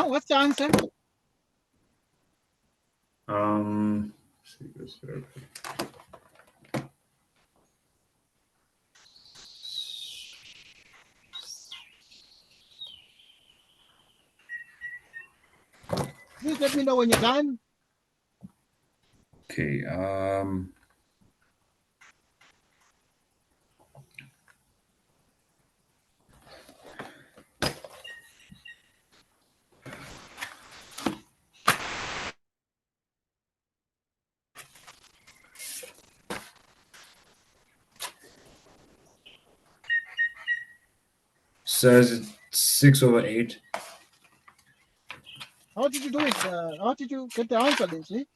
What's the answer? see this here. Please let me know when you're done. Okay. Says it's 6 over 8. How did you do it? How did you get the answer, Lindsay?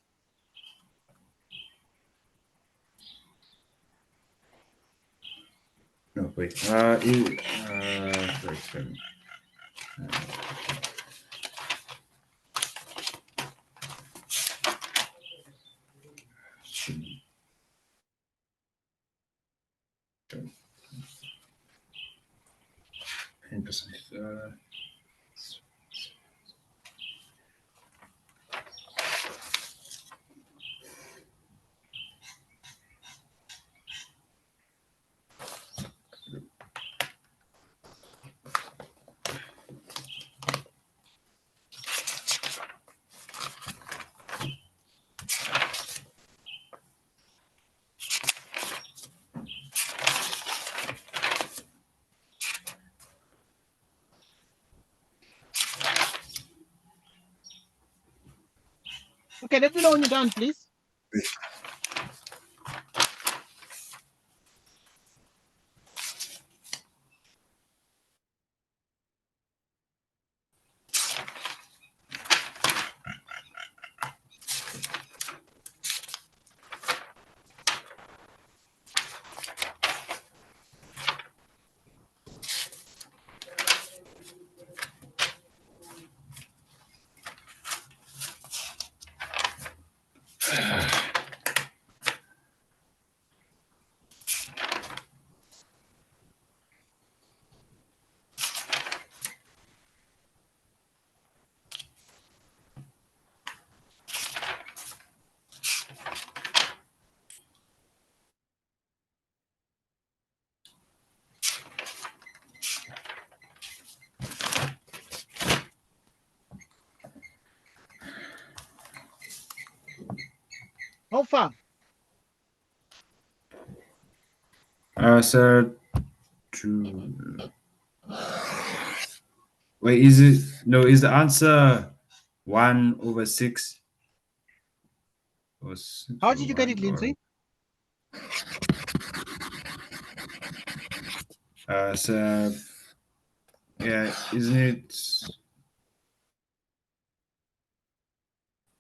No, wait. 7. %. Okay, let me know when you're done, please. How far? So wait, is the answer 1/6 or 6 How or did you get 1 it, or Lindsay? so yeah, isn't it?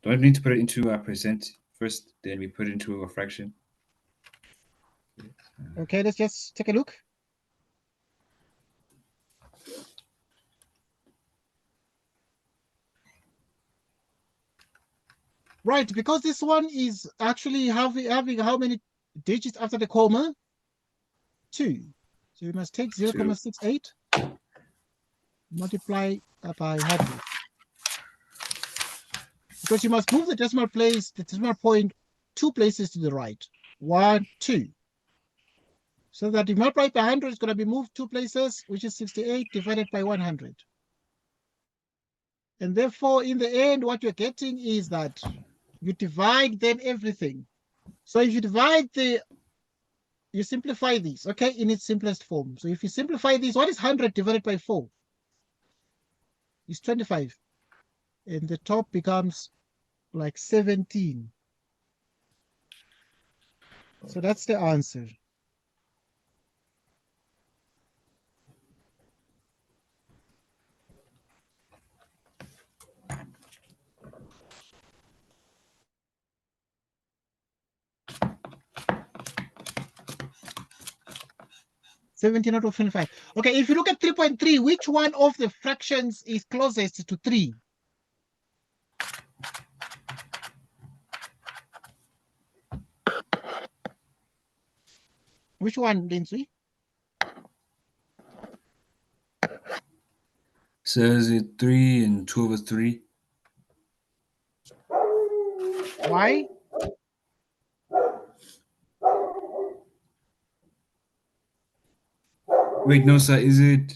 Don't we need to put it into a percent first, then we put it into a fraction? Okay, let's just take a look. Right, because this one is actually having how many digits after the comma? 2. So you must take 0.68, multiply by 100. Because you must move the decimal point 2 places to the right. 1, 2. So that if multiplied by 100, it's going to be moved 2 places, which is 68 divided by 100. And therefore, in the end, what you're getting is that you divide then everything. So if you you simplify these, okay, in its simplest form. So if you simplify these, what is 100 divided by 4? It's 25. And the top becomes like 17. So that's the answer. Seventeen out of 25. Okay, if you look at 3.3, which one of the fractions is closest to 3? Which one, Lindsay? So is it 3 and 2/3? Why? Wait, no, sir. Is it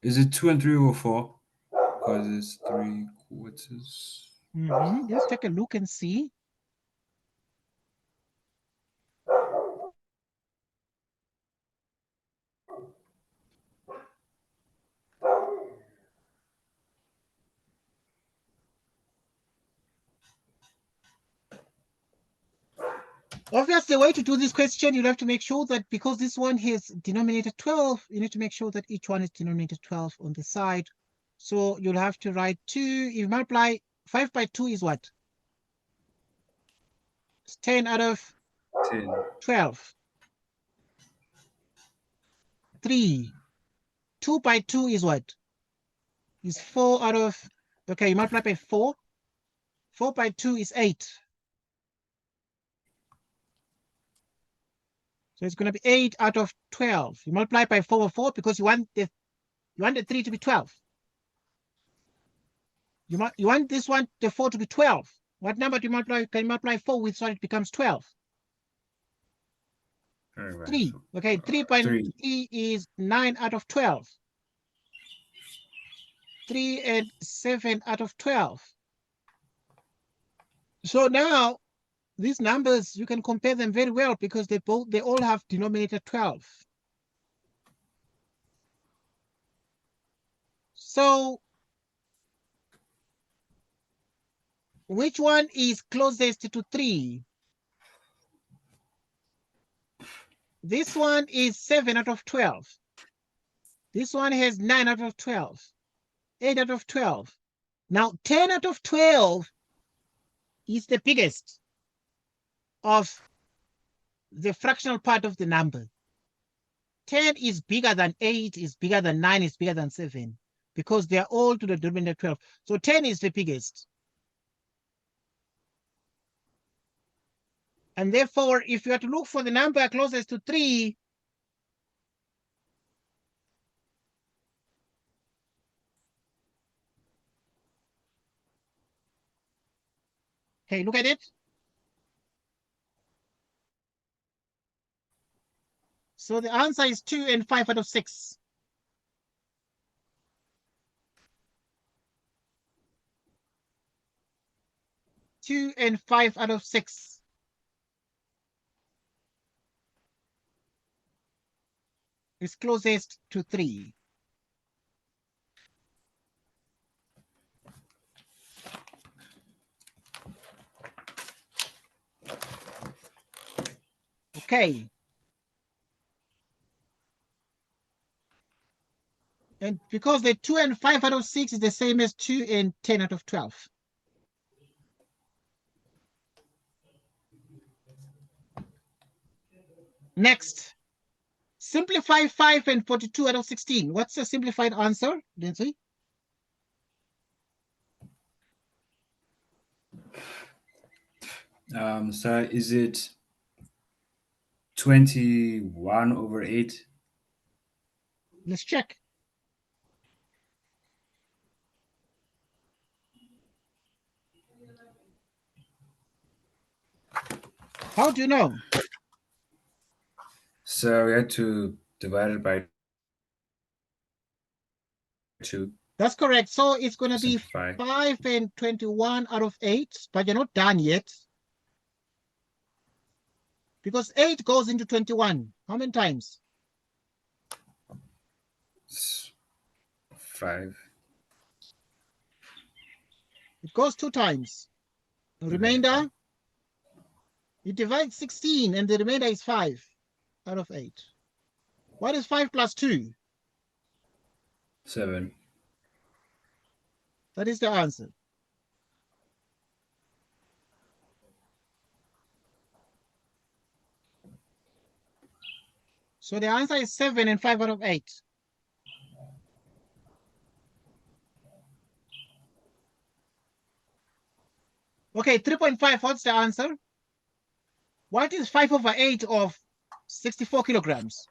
2 and 3/4? Because it's 3/4. Let's take a look and see. Obviously, the way to do this question, you'll have to make sure that because this one has denominator 12, you need to make sure that each one is denominator 12 on the side. So you'll have to write 2. If you multiply 5 by 2 is what? It's 10 out of 10. 12. 3. 2 by 2 is what? Is 4 out of, okay, you multiply by 4. 4 by 2 is 8. So it's going to be 8 out of 12. You multiply by 4 over 4 because you want the 3 to be 12. You want this one, the 4 to be 12. What number do you multiply? Can you multiply 4 with so it becomes 12? Right, 3. so, Okay, 3.3 is 9 out of 12. 3 and 7 out of 12. So now these numbers, you can compare them very well because they all have denominator 12. So Which one is closest to 3? This one is 7 out of 12. This one has 9 out of 12. 8 out of 12. Now, 10 out of 12 is the biggest of the fractional part of the number. 10 is bigger than 8, is bigger than 9, is bigger than 7, because they are all to the denominator 12. So 10 is the biggest. And therefore, if you are to look for the number closest to 3, hey, look at it. So the answer is 2 and 5 out of 6. Two and 5 out of 6 is closest to 3. Okay. And because the 2 and 5 out of 6 is the same as 2 and 10 out of 12. Next, simplify 5 and 42 out of 16. What's the simplified answer, Lindsay? So is it 21 over 8? Let's check. How do you know? So we had to divide it by 2. That's correct. So it's going to be Simplify. 5 and 21 out of 8, but you're not done yet. Because 8 goes into 21. How many times? 5. It goes 2 times. The remainder, you divide 16 and the remainder is 5 out of 8. What is 5 plus 2? 7. That is the answer. So the answer is 7 and 5 out of 8. Okay, 3.5, what's the answer? What is 5 over 8 of 64 kilograms?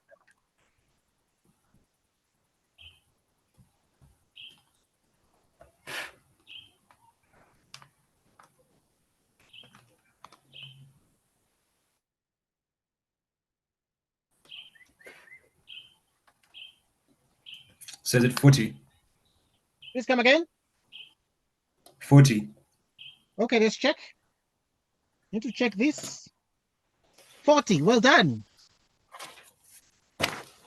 Says it 40. Please come again. 40. Okay, let's check. Need to check this. 40, well done.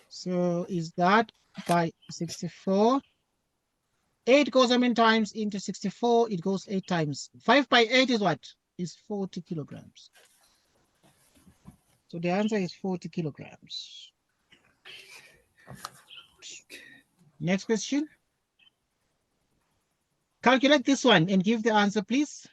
So is that by 64? 8 goes how many times into 64? It goes 8 times. 5 by 8 is what? Is 40 kilograms. So the answer is 40 kilograms. Next question. Calculate this one and give the answer, please.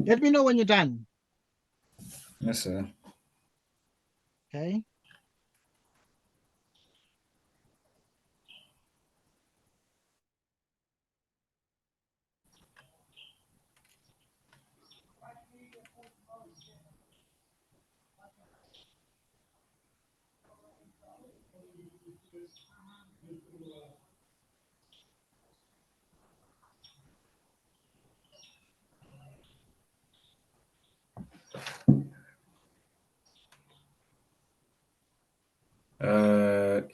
Let me know when you're done. Yes, sir. Okay.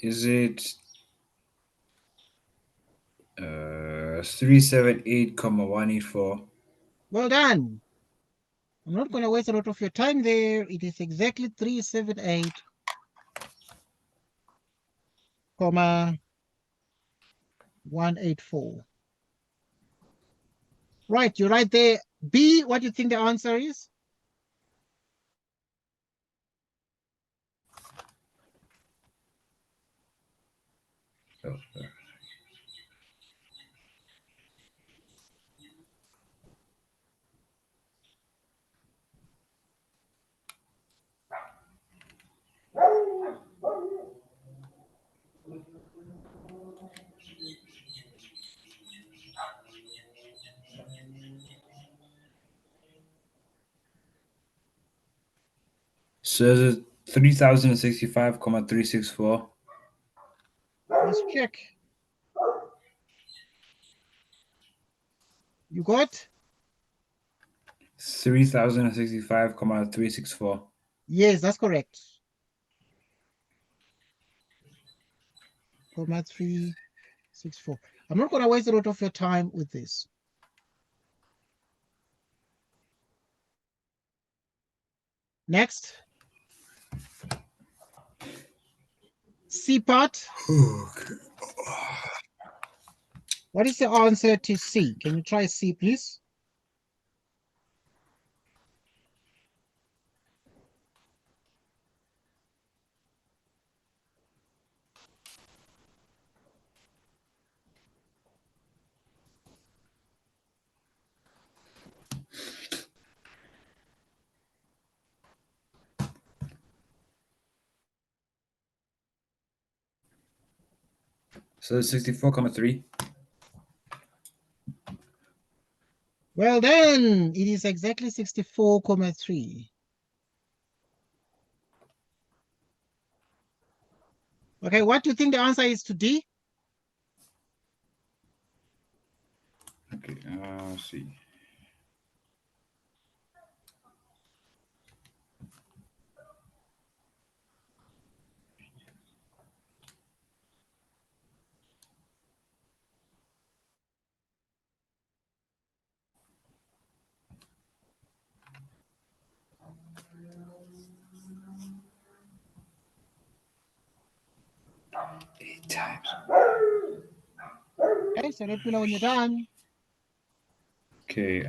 Is it 378,184? Well done. I'm not going to waste a lot of your time there. It is exactly 378, comma 184. Right, you're right there. B, what do you think the answer is? Oh, so is it 3,065,364? Let's check. You got? 3,065,364. Yes, that's correct. Comma 364. I'm not going to waste a lot of your time with this. Next. C part. What is the answer to C? Can you try C, please? So it's 64,3. Well done. It is exactly 64,3. Okay, what do you think the answer is to D? Okay, let's see. Eight times. Okay, so let me know when you're done. Okay,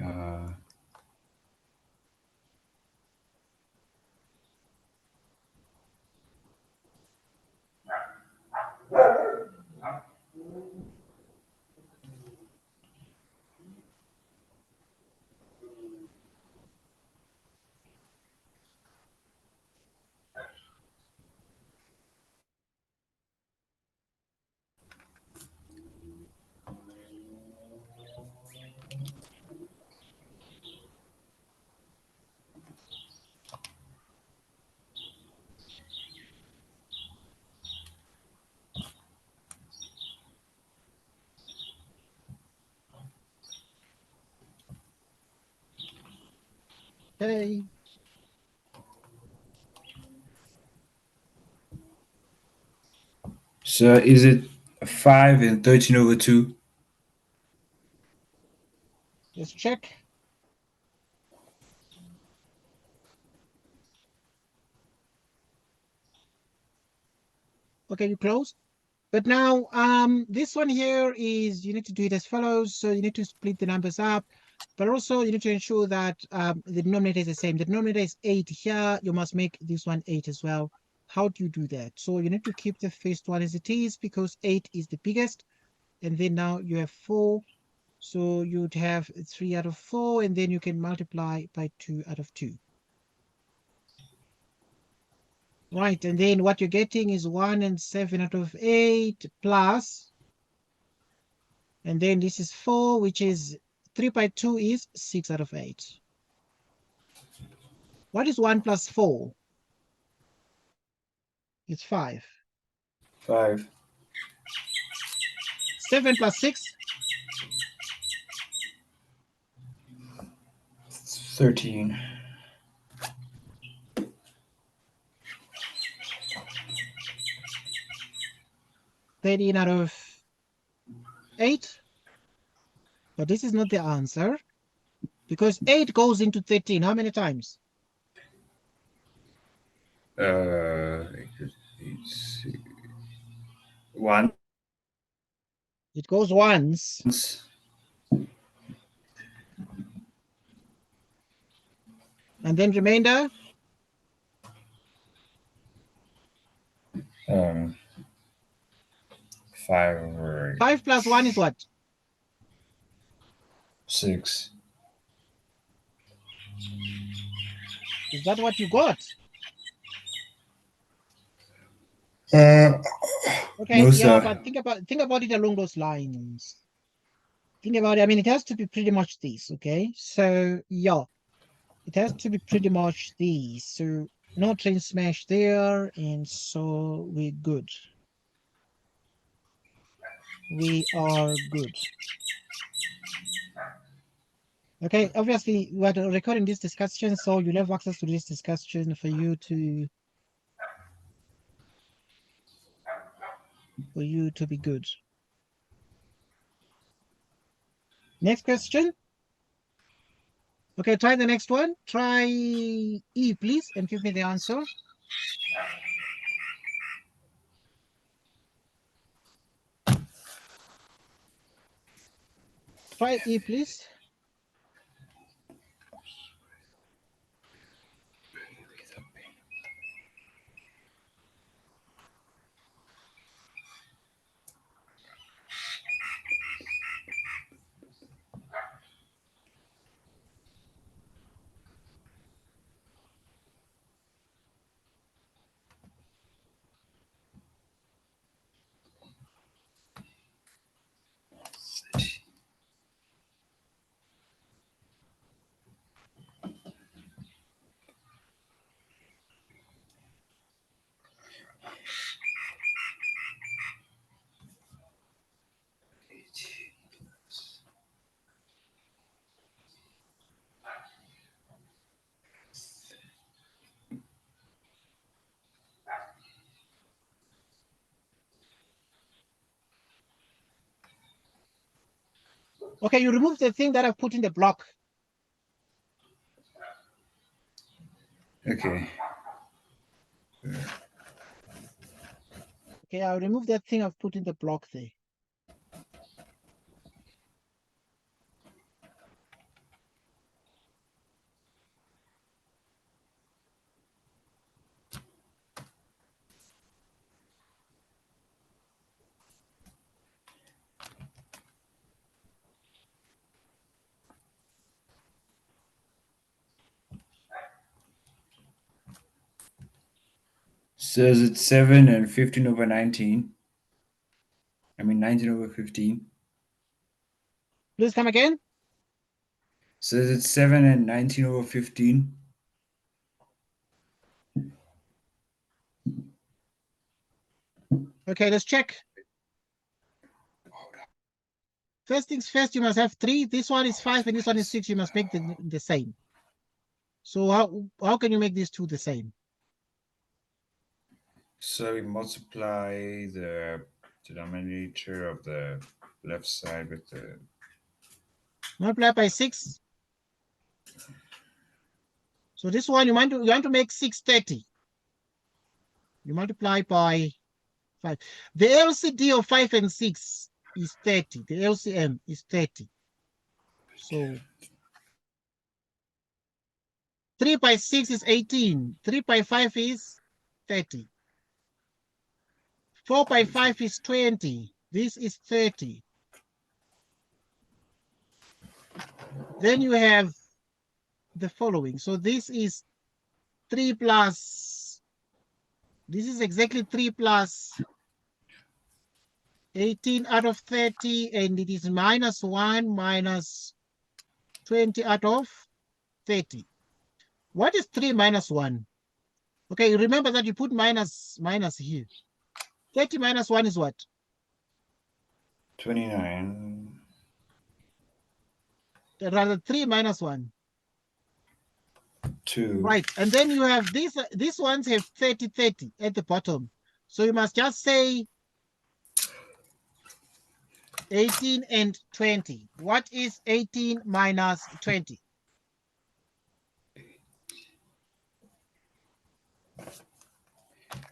Okay. so is it 5 and 13 over 2? Let's check. Okay, you close. But now, this one here is you need to do it as follows. So you need to split the numbers up, but also you need to ensure that the denominator is the same. The denominator is 8 here. You must make this one 8 as well. How do you do that? So you need to keep the first one as it is because 8 is the biggest. And then now you have 4. So you'd have 3 out of 4, and then you can multiply by 2 out of 2. Right, and then what you're getting is 1 and 7 out of 8 plus, and then this is 4, which is 3 by 2 is 6 out of 8. What is 1 plus 4? It's 5. 5. 7 plus 6? 13. 13 out of 8. But this is not the answer, because 8 goes into 13. How many times? It's one. It goes once. And then remainder? 5. 5 plus 1 is what? 6. Is that what you got? Okay, No, yeah, sir. but think about it along those lines. Think about it. I mean, it has to be pretty much this, okay? So, yeah, it has to be pretty much these. So, no train smash there, and so we're good. We are good. Okay, obviously, we're recording this discussion, so you'll have access to this discussion for you to be good. Next question. Okay, try the next one. Try E, please, and give me the answer. Try E, please. Okay, you remove the thing that I've put in the block. Okay. Okay, I'll remove that thing I've put in the block there. Says it's 7 and 15 over 19. I mean 19 over 15. Please come again. Says it's 7 and 19 over 15. Okay, let's check. First things first, you must have 3. This one is 5 and this one is 6. You must make the same. So how can you make these two the same? So we multiply the denominator of the left side with the... Multiply by 6. So this one, you want to make 630. You multiply by 5. The LCD of 5 and 6 is 30. The LCM is 30. So 3 by 6 is 18. 3 by 5 is 30. 4 by 5 is 20. This is 30. Then you have the following. So this is 3 plus, this is exactly 3 plus 18 out of 30, and it is minus 1 minus 20 out of 30. What is 3 minus 1? Okay, remember that you put minus here. 30 minus 1 is what? 29. Rather, 3 minus 1. 2. Right, and then you have these ones have 30, 30 at the bottom. So you must just say 18 and 20. What is 18 minus 20?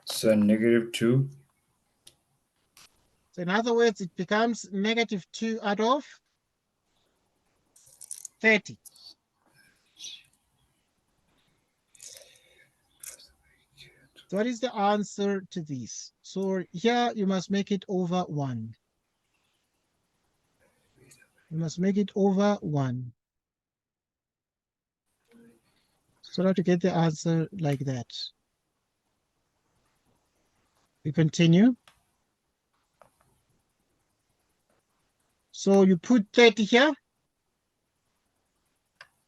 So -2. So in other words, it becomes -2 out of 30. So what is the answer to this? So here you must make it over 1. You must make it over 1. So now to get the answer like that. We continue. So you put 30 here.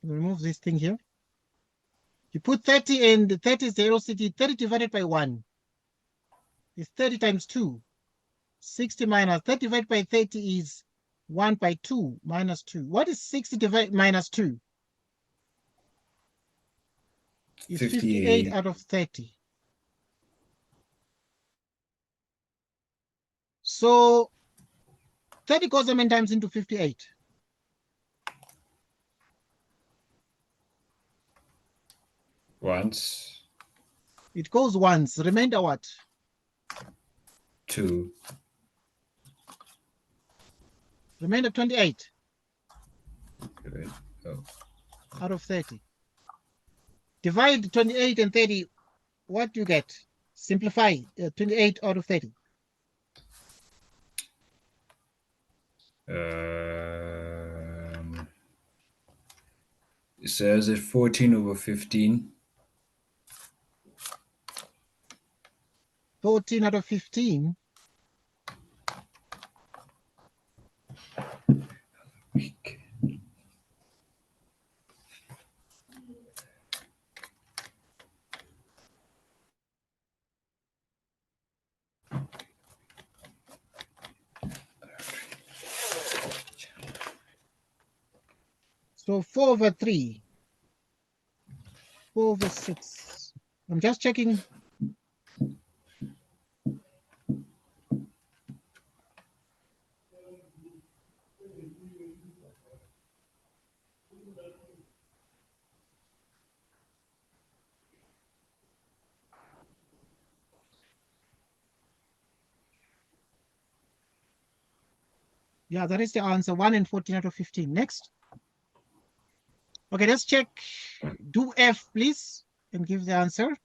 Remove this thing here. You put 30 and 30 is the velocity. 30 divided by 1 is 30 times 2. 60 minus 30 divided by 30 is 1 by 2 minus 2. What is 60 divided minus 2? It's 58 out of 30. So 30 goes how many times into 58? Once. It goes once. Remainder what? 2. Remainder 28. Good. Oh. Out of 30. Divide 28 and 30. What do you get? Simplify 28 out of 30. It says it 14 over 15. 14 out of 15. Weak. So 4 over 3. 4 over 6. I'm just checking. Yeah, that is the answer. 1 and 14 out of 15. Next. Okay, let's check. Do F, please, and give the answer.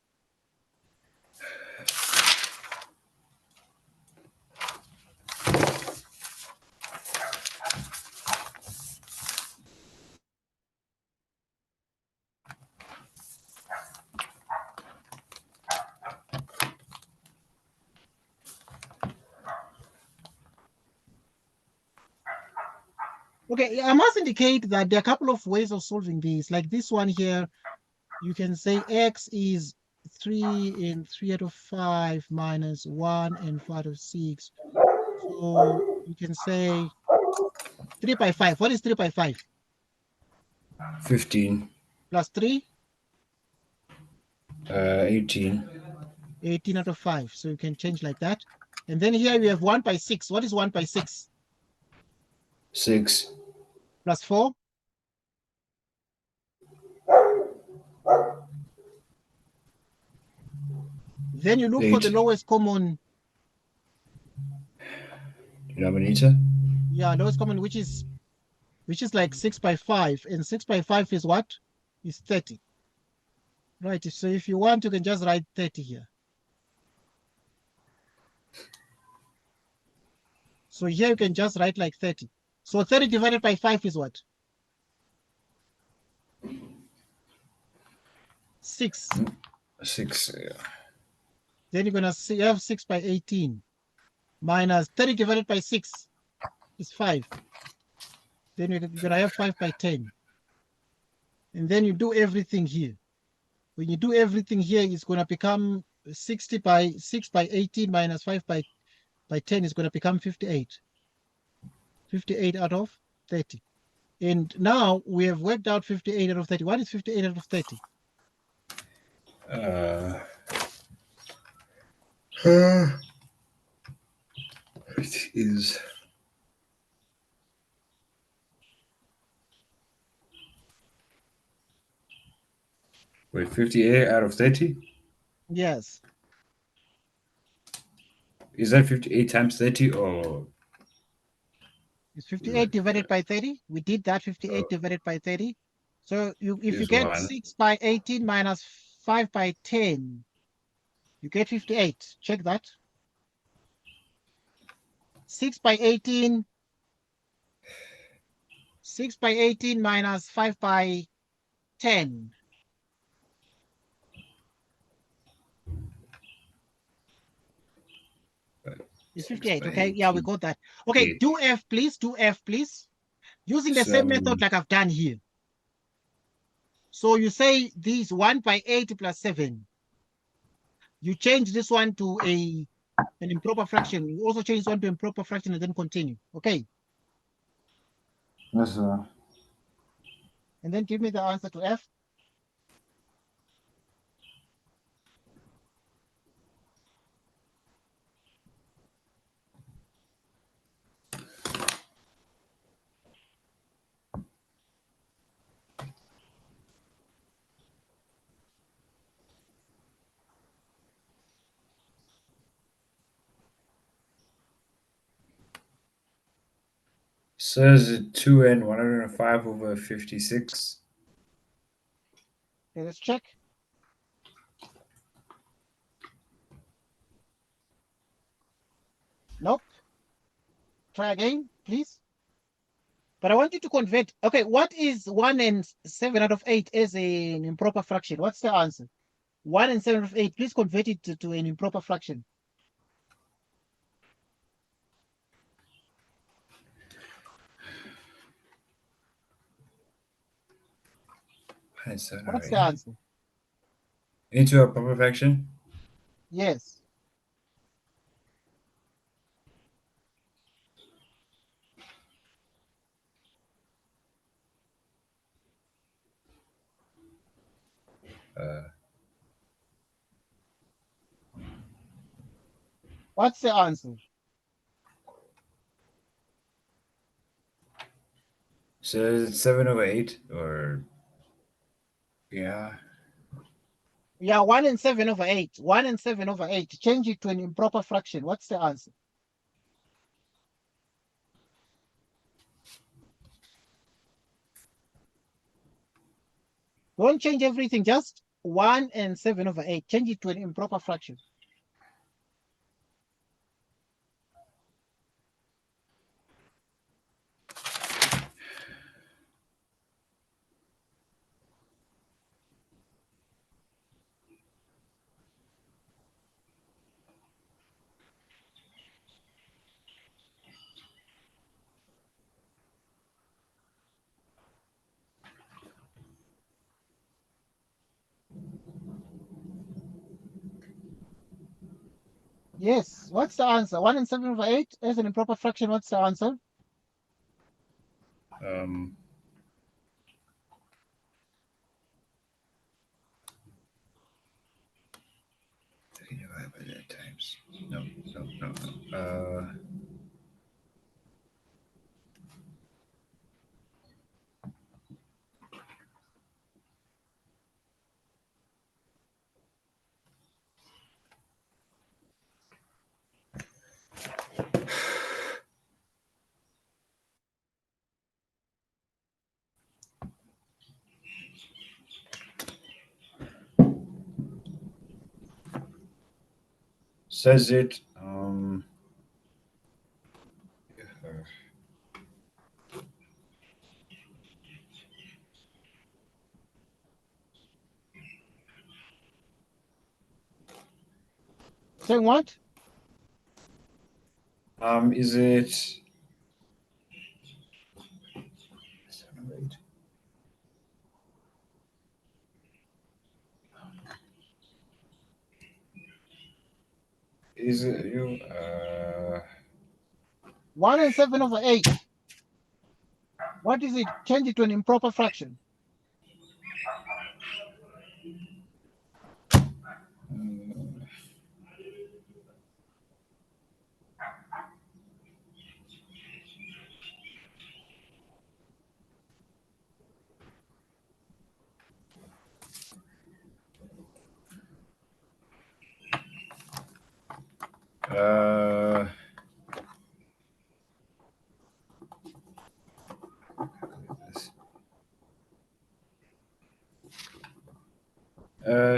Okay, I must indicate that there are a couple of ways of solving this. Like this one here, you can say X is 3 and 3 out of 5 minus 1 and 4 out of 6. So you can say 3 by 5. What is 3 by 5? 15. Plus 3? 18. 18 out of 5. So you can change like that. And then here we have 1 by 6. What is 1 by 6? 6. Plus 4? Then you look for 8. the lowest common. Denominator. Yeah, lowest common, which is like 6 by 5. And 6 by 5 is what? Is 30. Right. So if you want, you can just write 30 here. So here you can just write like 30. So 30 divided by 5 is what? 6. 6. Yeah. Then you're going to have 6 by 18 minus 30 divided by 6 is 5. Then you're going to have 5 by 10. And then you do everything here. When you do everything here, it's going to become 60 by 6 by 18 minus 5 by 10 is going to become 58. 58 out of 30. And now we have worked out 58 out of 30. What is 58 out of 30? It is Wait, 58 out of 30? Yes. Is that 58 times 30 or? It's 58 divided by 30. We did that 58 Oh, divided by 30. So if you is get 1. 6 by 18 minus 5 by 10, you get 58. Check that. 6 by 18, 6 by 18 minus 5 by 10. It's 6 58. by Okay. Yeah, we 18. got that. Okay. 8. Do F, please. Do F, please. Using the same method 7. like I've done here. So you say this 1 by 8 plus 7. You change this one to an improper fraction. You also change this one to improper fraction and then continue. Okay. Yes, sir. And then give me the answer to F. Says 2n 105 over 56. Okay, let's check. Nope. Try again, please. But I want you to convert. Okay, what is 1 and 7 out of 8 as an improper fraction? What's the answer? 1 and 7 out of 8. Please convert it to an improper fraction. What's the answer? Into a proper fraction? Yes. What's the answer? So is it 7 over 8 or? Yeah. Yeah, 1 and 7 over 8. 1 and 7 over 8. Change it to an improper fraction. What's the answer? Don't change everything. Just 1 and 7 over 8. Change it to an improper fraction. Yes. What's the answer? 1 and 7 over 8 as an improper fraction. What's the answer? Um, Divided by that times. No. Says it. Saying what? Is it? 7 over 8. Is it you? 1 and 7 over 8. What is it? Change it to an improper fraction.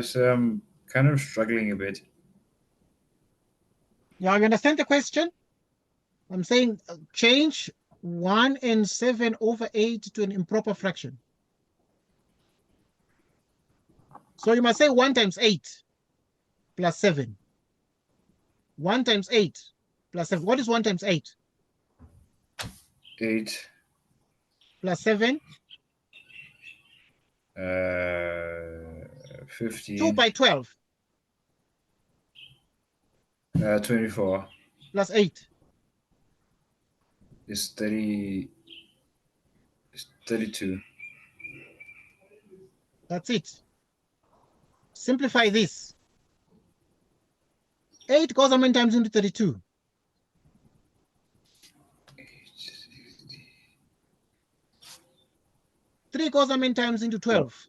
So I'm kind of struggling a bit. Yeah, you understand the question? I'm saying change 1 and 7 over 8 to an improper fraction. So you must say 1 times 8 plus 7. 1 times 8 plus 7. What is 1 times 8? 8. Plus 7? 15. 2 by 12. 24. Plus 8. Is 30. Is 32. That's it. Simplify this. 8 goes how many times into 32? 3 goes how many times into 12?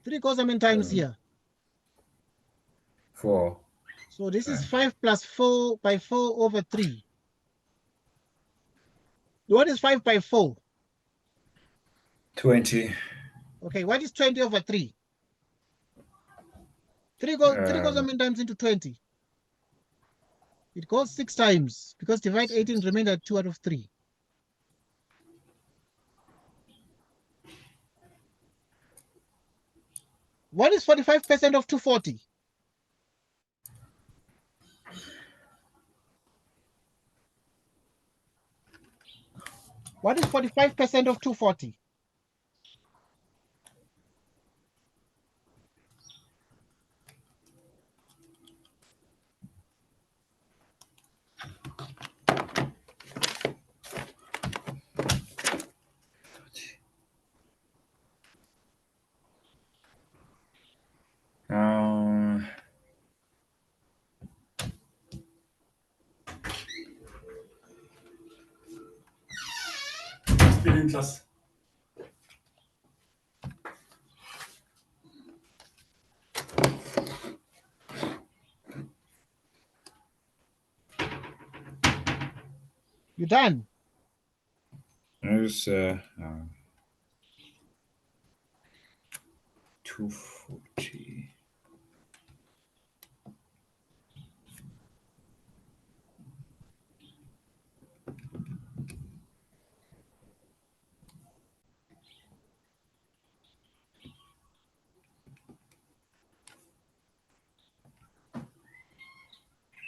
3 goes how many times here? 4. So this is 5 plus 4 by 4 over 3. What is 5 by 4? 20. Okay, what is 20 over 3? 3 goes how many times into 20? It goes 6 times because divide 18 remainder 2 out of 3. What is 45% of 240? What is 45% of 240? Class. You done? There's 240.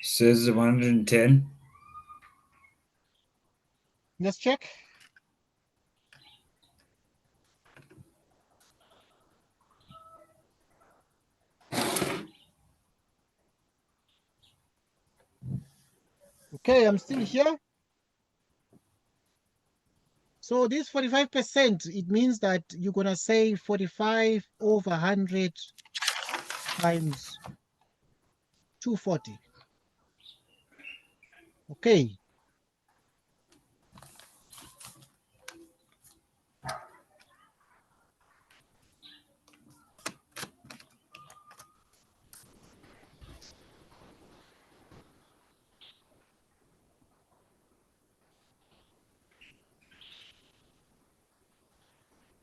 Says 110. Let's check. Okay, I'm still here. So this 45%, it means that you're going to say 45 over 100 times 240. Okay.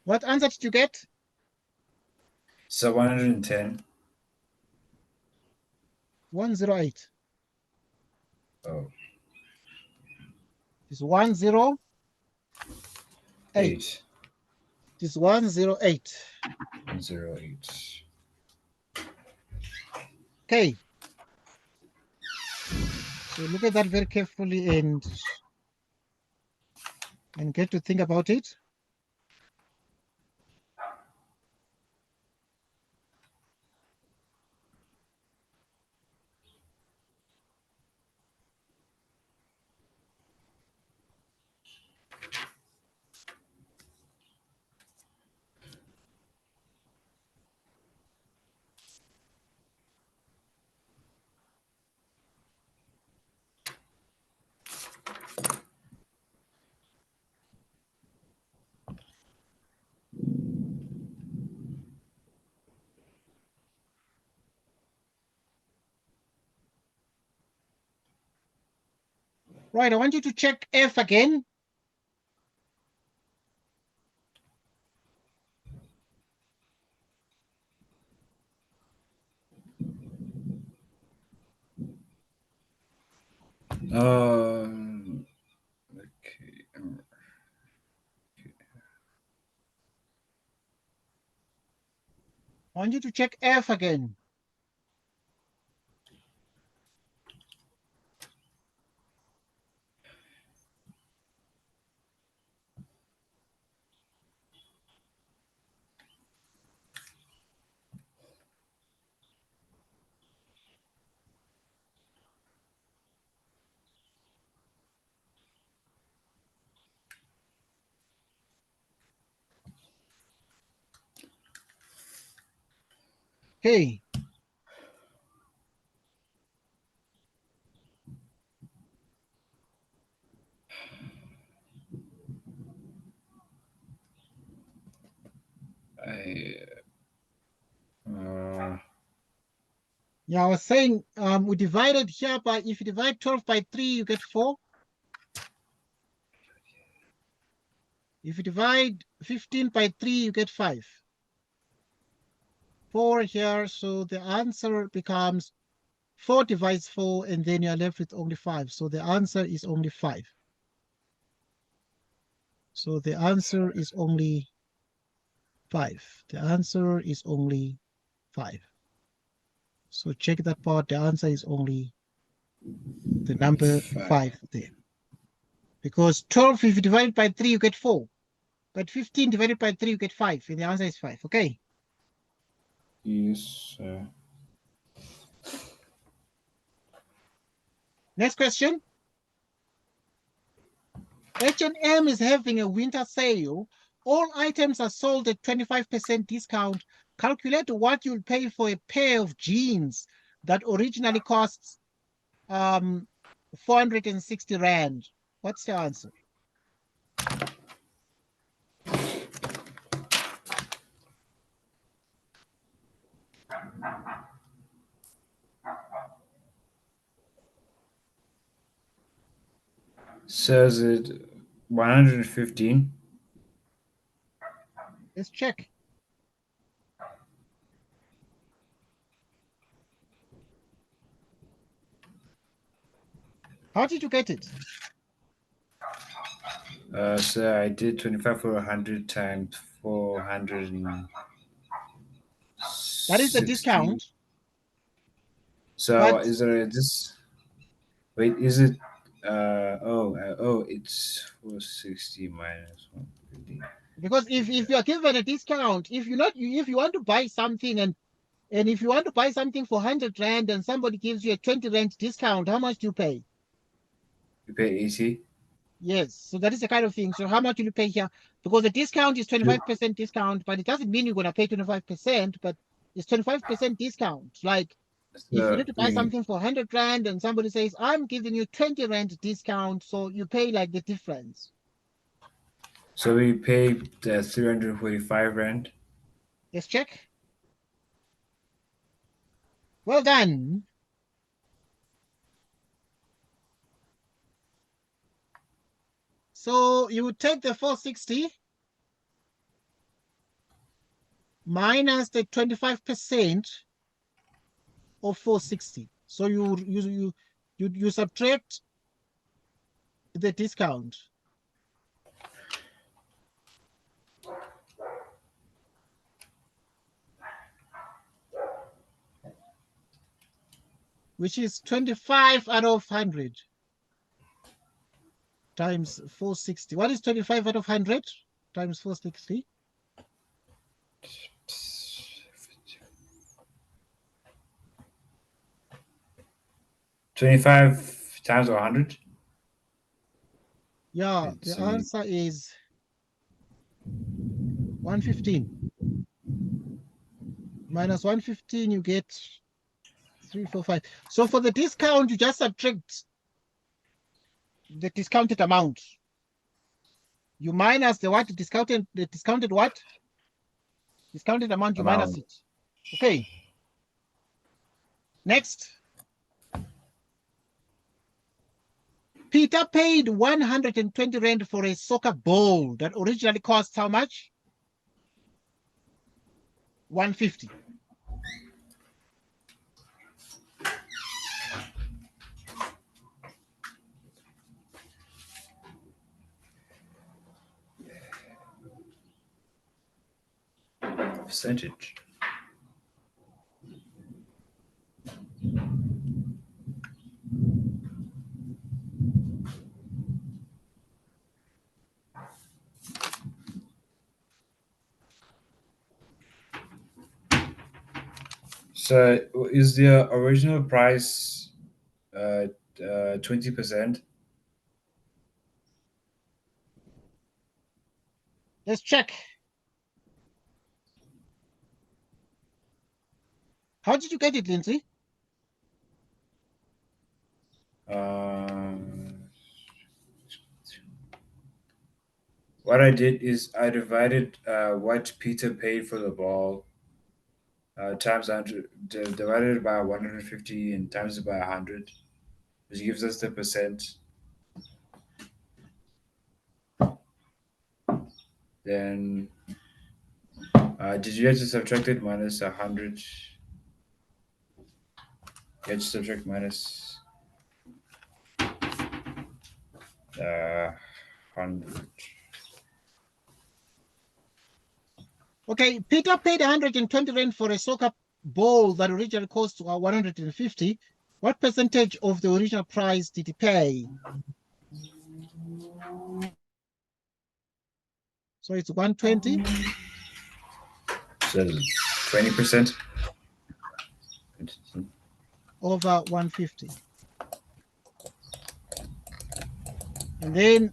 What answer did you get? So 110. 108. Oh. It's 108. 8. It's 108. 08. Okay. So look at that very carefully and get to think about it. Right, I want you to check F again. Okay. I want you to check F again. Okay. Yeah, I was saying we divided here by, if you divide 12 by 3, you get 4. If you divide 15 by 3, you get 5. 4 here, so the answer becomes 4 divides 4, and then you're left with only 5. So the answer is only 5. So the answer is only 5. The answer is only 5. So check that part. The answer is only the number 5 there. Because 12, if you divide by 3, you get 4. But 15 divided by 3, you get 5. And the answer is 5. Okay. Yes. Next question. H&M is having a winter sale. All items are sold at 25% discount. Calculate what you'll pay for a pair of jeans that originally costs 460 Rand. What's the answer? Says it 115. Let's check. How did you get it? So I did 25 for 100 times 460. That is the discount. So But is there this? Wait, is it? It's 460 minus 150. because if you are given a discount, if you want to buy something and if you want to buy something for 100 Rand and somebody gives you a 20 Rand discount, how much do you pay? You pay 80. Yes, so that is the kind of thing. So how much will you pay here? Because the discount is 25% discount, but it doesn't mean you're going to pay 25%, but it's 25% discount. Like if you So need to buy something for 100 Rand and somebody says, I'm giving you 20 Rand discount, so you pay like the difference. we pay the 345 rand. Let's check. Well done. So you would take the 460 minus the 25% of 460. So you subtract the discount. Which is 25 out of 100 times 460. What is 25 out of 100 times 460? 25 times 100. Yeah, the answer is 115. Minus 115, you get 345. So for the discount, you just subtract the discounted amount. You minus the what? The discounted what? Discounted amount, you minus it. Okay. Next. Peter paid 120 rand for a soccer ball that originally cost how much? 150. Percentage. So is the original price 20%? Let's check. How did you get it, Lindsay? What I did is I divided what Peter paid for the ball times 100, divided it by 150 and times it by 100, which gives us the percent. Then did you have to subtract it minus 100? You had to subtract minus 100. Okay, Peter paid 120 rand for a soccer ball that originally cost 150. What percentage of the original price did he pay? So it's 120 So 20%. over 150. And then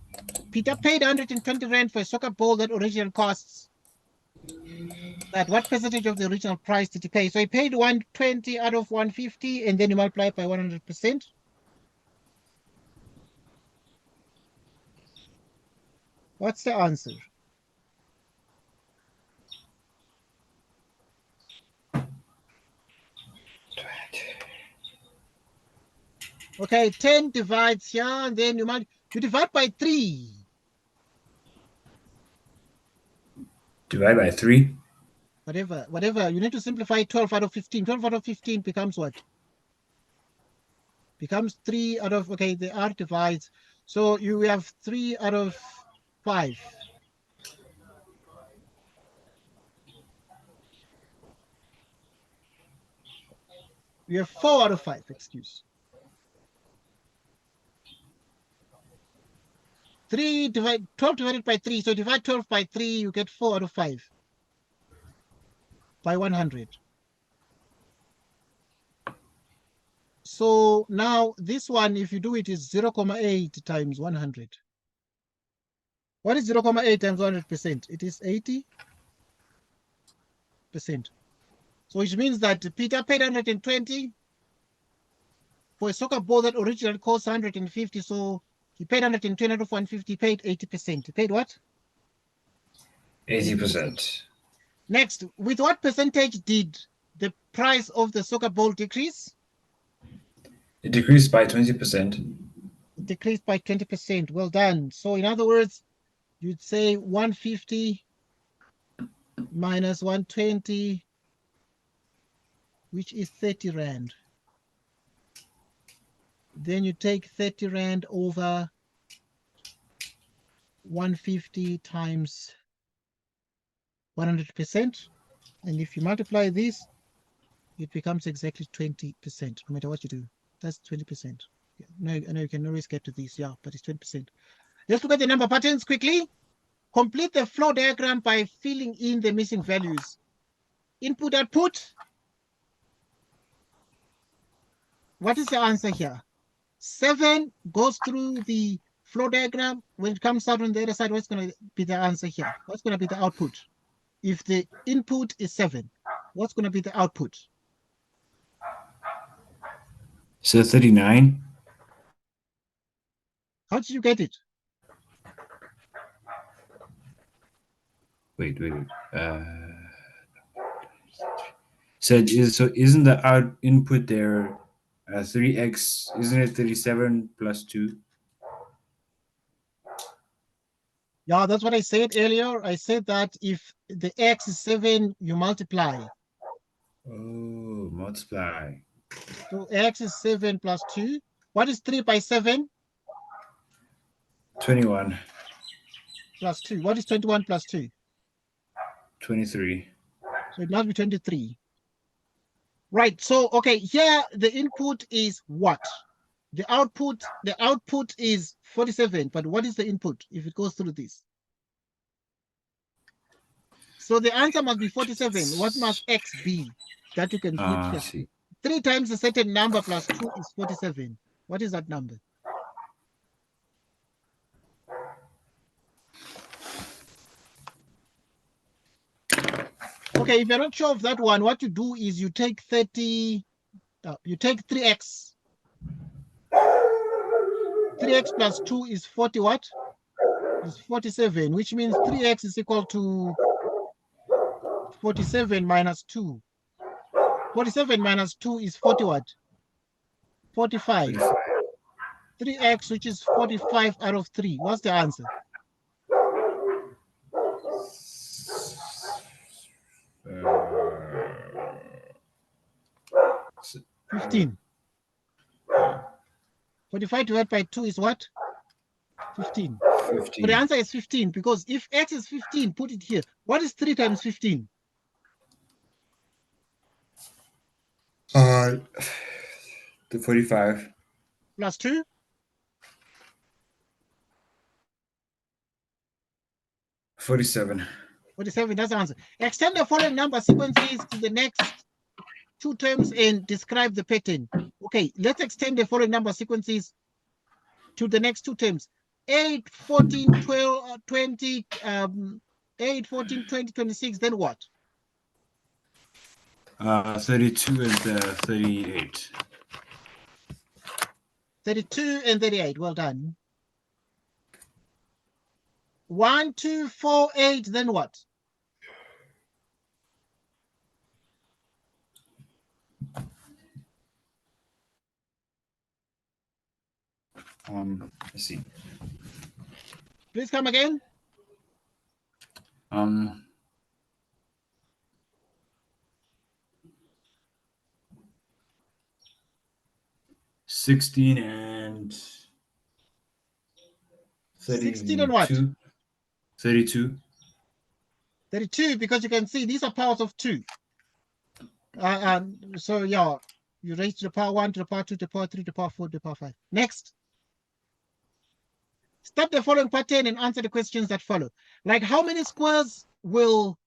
Peter paid 120 rand for a soccer ball that originally costs that. What percentage of the original price did he pay? So he paid 120 out of 150, and then you multiply it by 100%. What's the answer? Okay, 10 divides here, and then you divide by 3. Divide by 3. Whatever. You need to simplify 12 out of 15. 12 out of 15 becomes what? Becomes 3 out of, okay, the R divides. So you have 3 out of 5. You have 4 out of 5, excuse. 12 divided by 3. So divide 12 by 3, you get 4 out of 5 by 100. So now this one, if you do it, is 0.8 times 100. What is 0.8 times 100%? It is 80%. So which means that Peter paid 120 for a soccer ball that originally cost 150. So he paid 120 out of 150, paid 80%. He paid what? 80%. Next, with what percentage did the price of the soccer ball decrease? It decreased by 20%. It decreased by 20%. Well done. So in other words, you'd say 150 minus 120, which is 30 rand. Then you take 30 rand over 150 times 100%. And if you multiply this, it becomes exactly 20%, no matter what you do. That's 20%. Yeah, no, I know you can always get to this, yeah, but it's 20%. Let's look at the number patterns quickly. Complete the flow diagram by filling in the missing values. Input, output. What is the answer here? 7 goes through the flow diagram. When it comes out on the other side, what's going to be the answer here? What's going to be the output? If the input is 7, what's going to be the output? So 39. How did you get it? Wait. So isn't the input there 3x? Isn't it 37 plus 2? Yeah, that's what I said earlier. I said that if the x is 7, you multiply. Oh, multiply. So x is 7 plus 2. What is 3 by 7? 21. Plus 2. What is 21 plus 2? 23. So it must be 23. Right. So, okay, here the input is what? The output is 47, but what is the input if it goes through this? So the answer must be 47. What must x be that you can put here? See. 3 times a certain number plus 2 is 47. What is that number? Okay, if you're not sure of that one, what you do is you take 30, you take 3x. 3x plus 2 is 40 what? Is 47, which means 3x is equal to 47 minus 2. 47 minus 2 is 40 what? 45. 45. 3x, which is 45 out of 3. What's the answer? Uh, 15. 45 divided by 2 is what? 15. So the 15. answer is 15, because if x is 15, put it here. What is 3 times 15? The 45. Plus 2? 47. 47, that's the answer. Extend the following number sequences to the next 2 terms and describe the pattern. Okay, let's extend the following number sequences to the next 2 terms. 8, 14, 12, 20, 8, 14, 20, 26, then what? 32 and 38. 32 and 38, well done. 1, 2, 4, 8, then what? Let's see. Please come again. 16 and 16 and what? 32. 32, because you can see these are powers of 2. So yeah, you raise to the power 1, to the power 2, to the power 3, to the power 4, to the power 5. Next. Start the following pattern and answer the questions that follow. Like, how many squares will...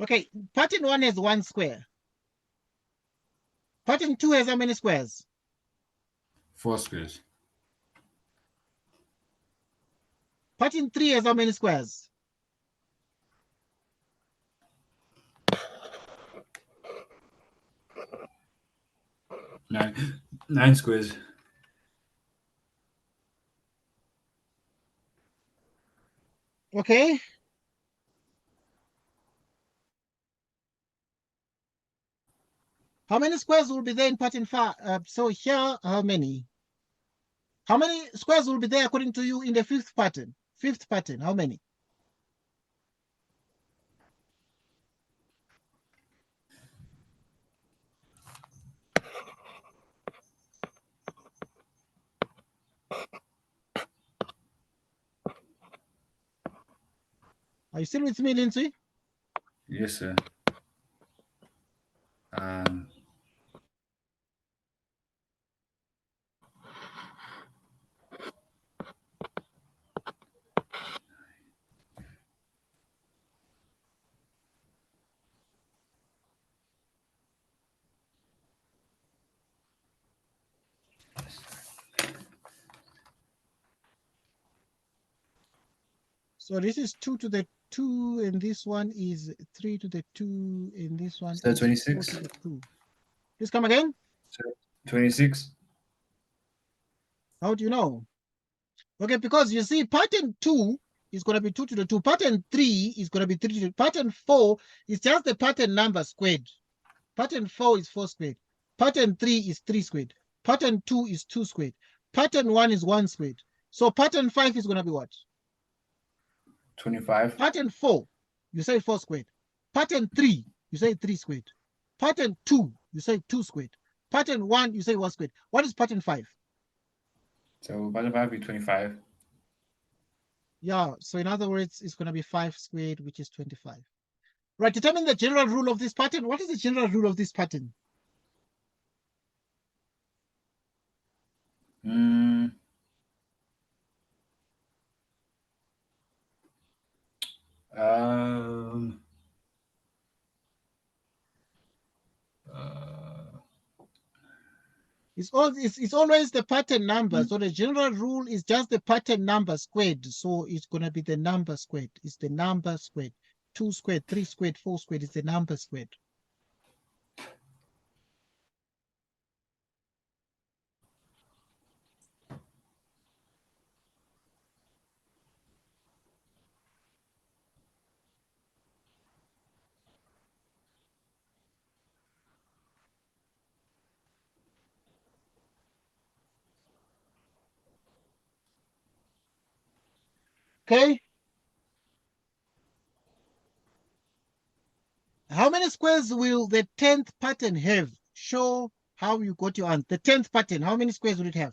Okay, pattern 1 has 1 square. Pattern 2 has how many squares? 4 squares. Pattern 3 has how many squares? 9 squares. Okay. How many squares will be there in pattern 5? So here, how many? How many squares will be there according to you in the 5th pattern? 5th pattern, how many? Are you still with me, Lindsay? Yes, sir. So this is 2 to the 2, and this one is 3 to the 2, and this one So is 26? 4 to the 2. Please come again. 26? How do you know? Okay, because you see, pattern 2 is going to be 2 to the 2. Pattern 3 is going to be 3 to the 2. Pattern 4 is just the pattern number squared. Pattern 4 is 4 squared. Pattern 3 is 3 squared. Pattern 2 is 2 squared. Pattern 1 is 1 squared. So pattern 5 is going to be what? 25. Pattern 4, you say 4 squared. Pattern 3, you say 3 squared. Pattern 2, you say 2 squared. Pattern 1, you say 1 squared. What is pattern 5? So pattern 5 will be 25. Yeah, so in other words, it's going to be 5 squared, which is 25. Right, determine the general rule of this pattern. What is the general rule of this pattern? Mm. Um, It's always the pattern number. So the general rule is just the pattern number squared. So it's going to be the number squared. It's the number squared. 2 squared, 3 squared, 4 squared is the number squared. Okay. How many squares will the 10th pattern have? Show how you got your answer. The 10th pattern, how many squares will it have?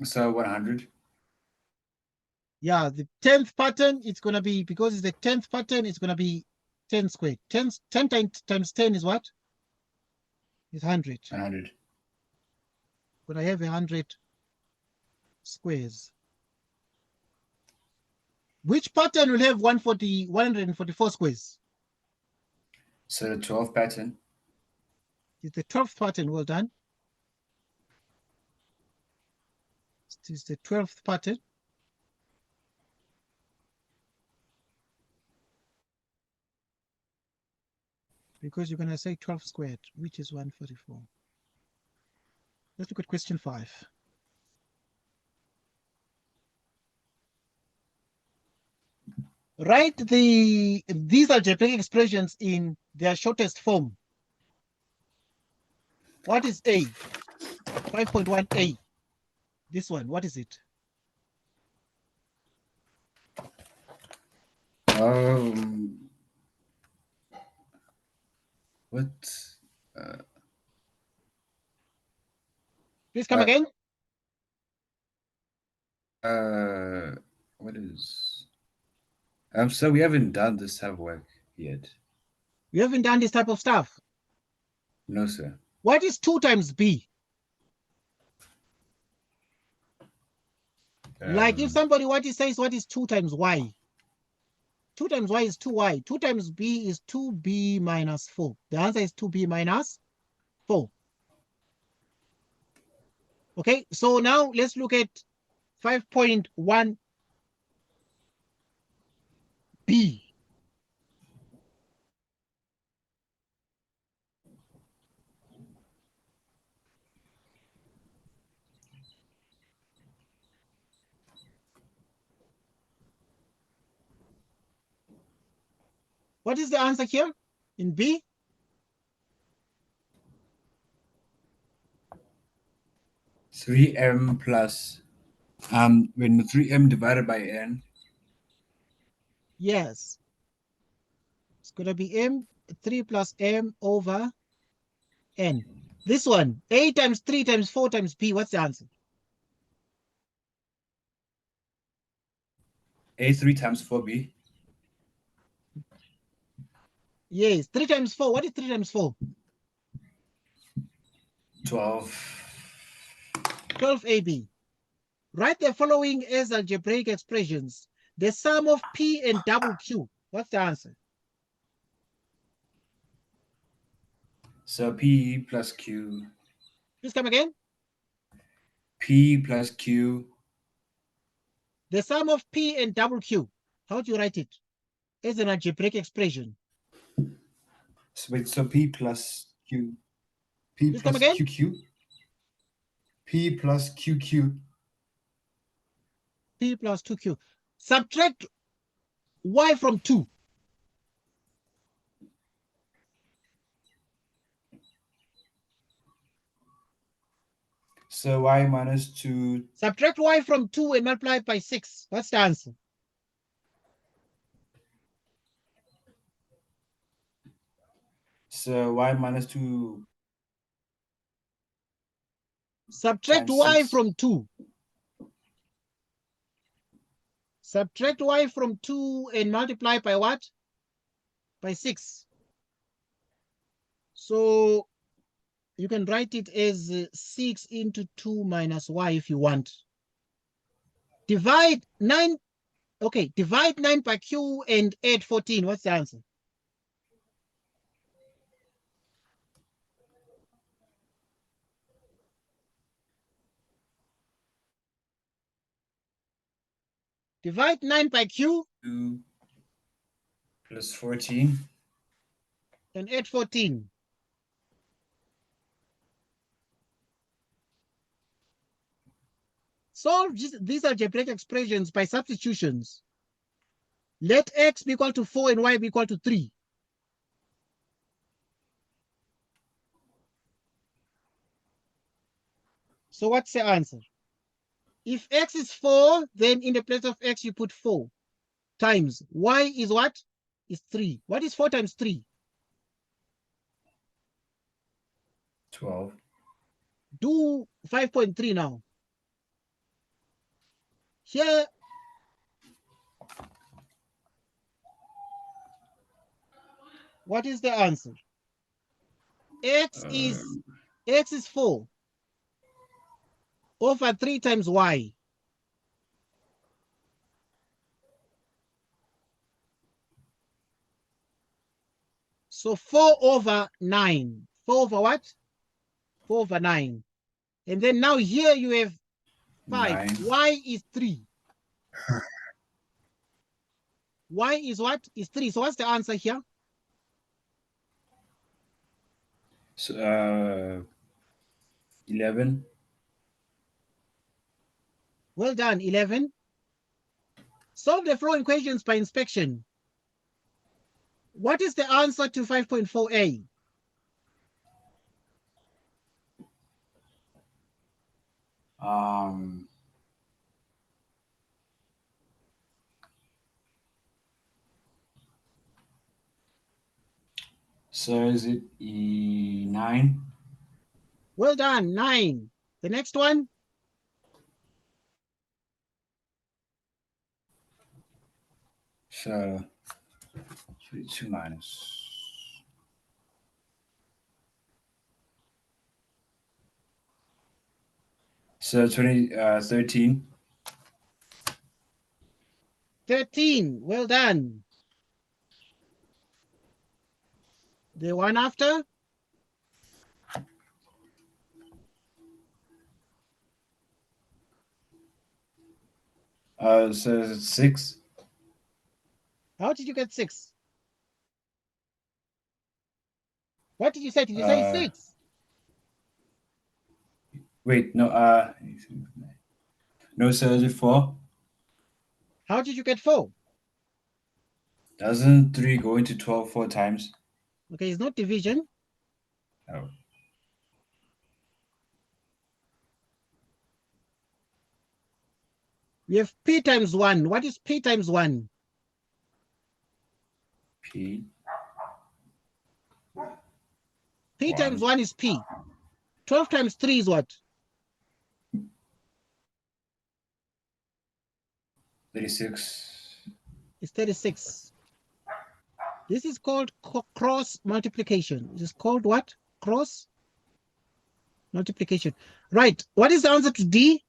so 100. Yeah, the 10th pattern, it's going to be, because it's the 10th pattern, it's going to be 10 squared. 10 times 10 is what? It's 100. 100. But I have 100 squares. Which pattern will have 144 squares? So the 12th pattern. It's the 12th pattern. Well done. It is the 12th pattern. Because you're going to say 12 squared, which is 144. Let's look at question 5. Write these algebraic expressions in their shortest form. What is A? 5.1a. This one, what is it? What? Please come again. What is? So we haven't done this type of work yet. You haven't done this type of stuff. No, sir. What is 2 times b? Like if somebody says what is 2 times y? 2 times y is 2y. 2 times b is 2b minus 4. The answer is 2b minus 4. Okay, so now let's look at 5.1b. What is the answer here in B? Three m plus when 3m divided by n. Yes. It's going to be m, 3 plus m over n. This one, a times 3 times 4 times b. What's the answer? A3 times 4b. Yes, 3 times 4. What is 3 times 4? 12. 12ab. Write the following as algebraic expressions. The sum of p and double q. What's the answer? So p plus q. Please come again. P plus q. The sum of p and double q. How do you write it? As an algebraic expression. So wait, so p plus q. P Please come plus again. qq. P plus qq. P plus 2q. Subtract y from 2. So y minus 2. Subtract y from 2 and multiply it by 6. What's the answer? So y minus 2 Subtract times y 6. from 2. Subtract y from 2 and multiply by what? By 6. So you can write it as 6 into 2 minus y if you want. Divide 9. Okay, divide 9 by q and add 14. What's the answer? Divide 9 by q 2 plus 14. and add 14. Solve these algebraic expressions by substitutions. Let x be equal to 4 and y be equal to 3. So what's the answer? If x is 4, then in the place of x you put 4 times y is what? Is 3. What is 4 times 3? 12. Do 5.3 now. Here, what is the answer? X is 4 over 3 times y. So 4 over 9. 4 over what? 4 over 9. And then now here you have 5. 9. Y is 3. Y is what? Is 3. So what's the answer here? So 11. Well done, 11. Solve the following questions by inspection. What is the answer to 5.4a? So is it E9? Well done, 9. The next one? So 32 minus. So 13. 13. Well done. The one after? So is it 6? How did you get 6? What did you say? Did you say 6? Wait, no, no, so is it 4? How did you get 4? Doesn't 3 go into 12 4 times? Okay, it's not division. Oh. We have p times 1. What is p times 1? P. P 1. times 1 is p. 12 times 3 is what? 36. It's 36. This is called cross multiplication. It is called what? Cross multiplication. Right. What is the answer to D?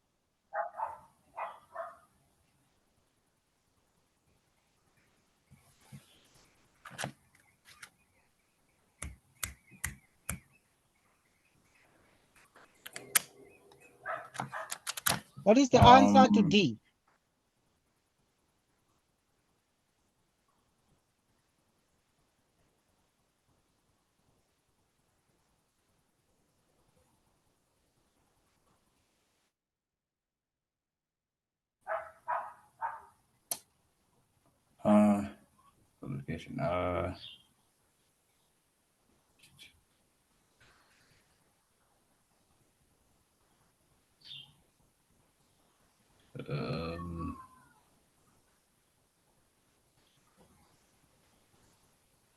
What is the answer to D? Multiplication.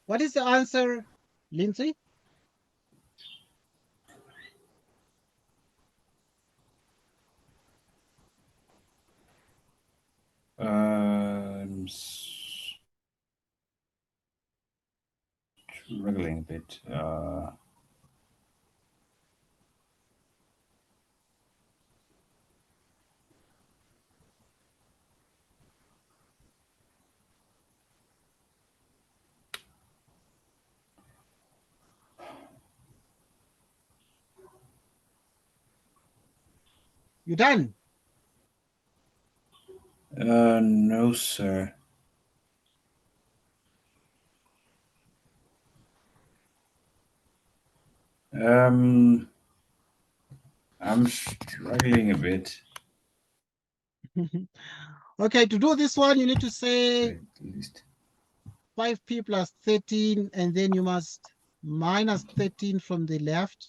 What is the answer, Lindsay? I'm struggling a bit. You done? No, sir. I'm struggling a bit. Okay, to do this one, you need to say At least 5p plus 13, and then you must minus 13 from the left.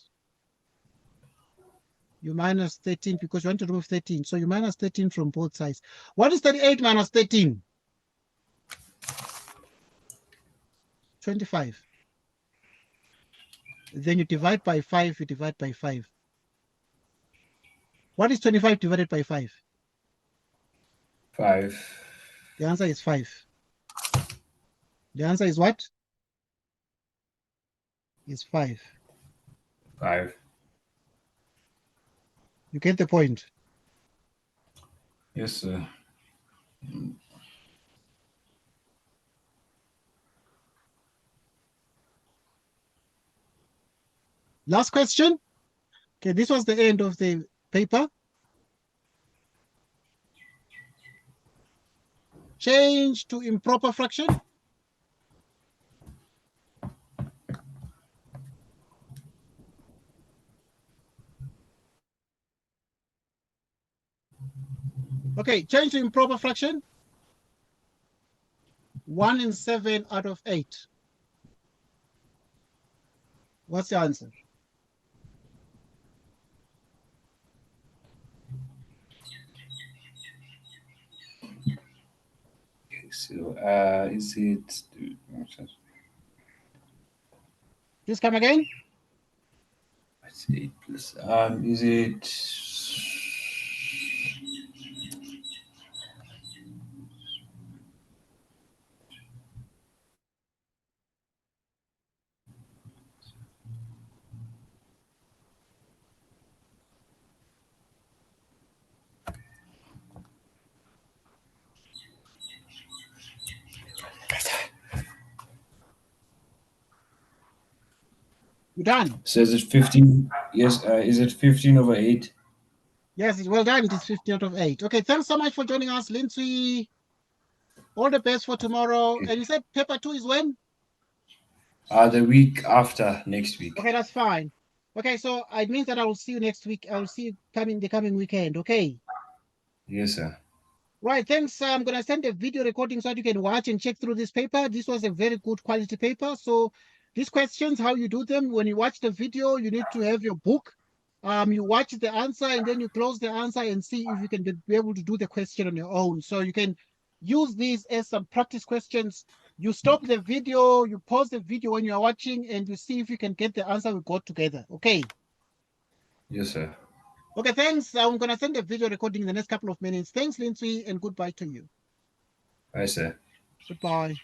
You minus 13 because you want to remove 13. So you minus 13 from both sides. What is 38 minus 13? 25. Then you divide by 5, you divide by 5. What is 25 divided by 5? 5. The answer is 5. The answer is what? Is 5. 5. You get the point. Yes, sir. Last question. Okay, this was the end of the paper. Change to improper fraction. Okay, change to improper fraction. 1 in 7 out of 8. What's the answer? Okay, so is it? Please come again. It's 8 plus. Is it? You're done. So is it 15? Yes. Is it 15 over 8? Yes, well done. It is 15 out of 8. Okay, thanks so much for joining us, Lindsay. All the best for tomorrow. Okay. And you said paper 2 is when? The week after next week. Okay, that's fine. Okay, so it means that I will see you next week. I will see you the coming weekend. Okay. Yes, sir. Right, thanks. I'm going to send a video recording so that you can watch and check through this paper. This was a very good quality paper. So these questions, how you do them, when you watch the video, you need to have your book. You watch the answer and then you close the answer and see if you can be able to do the question on your own. So you can use these as some practice questions. You stop the video, you pause the video when you're watching, and you see if you can get the answer we got together. Okay. Yes, sir. Okay, thanks. I'm going to send a video recording in the next couple of minutes. Thanks, Lindsay, and goodbye to you. Bye, sir. Goodbye.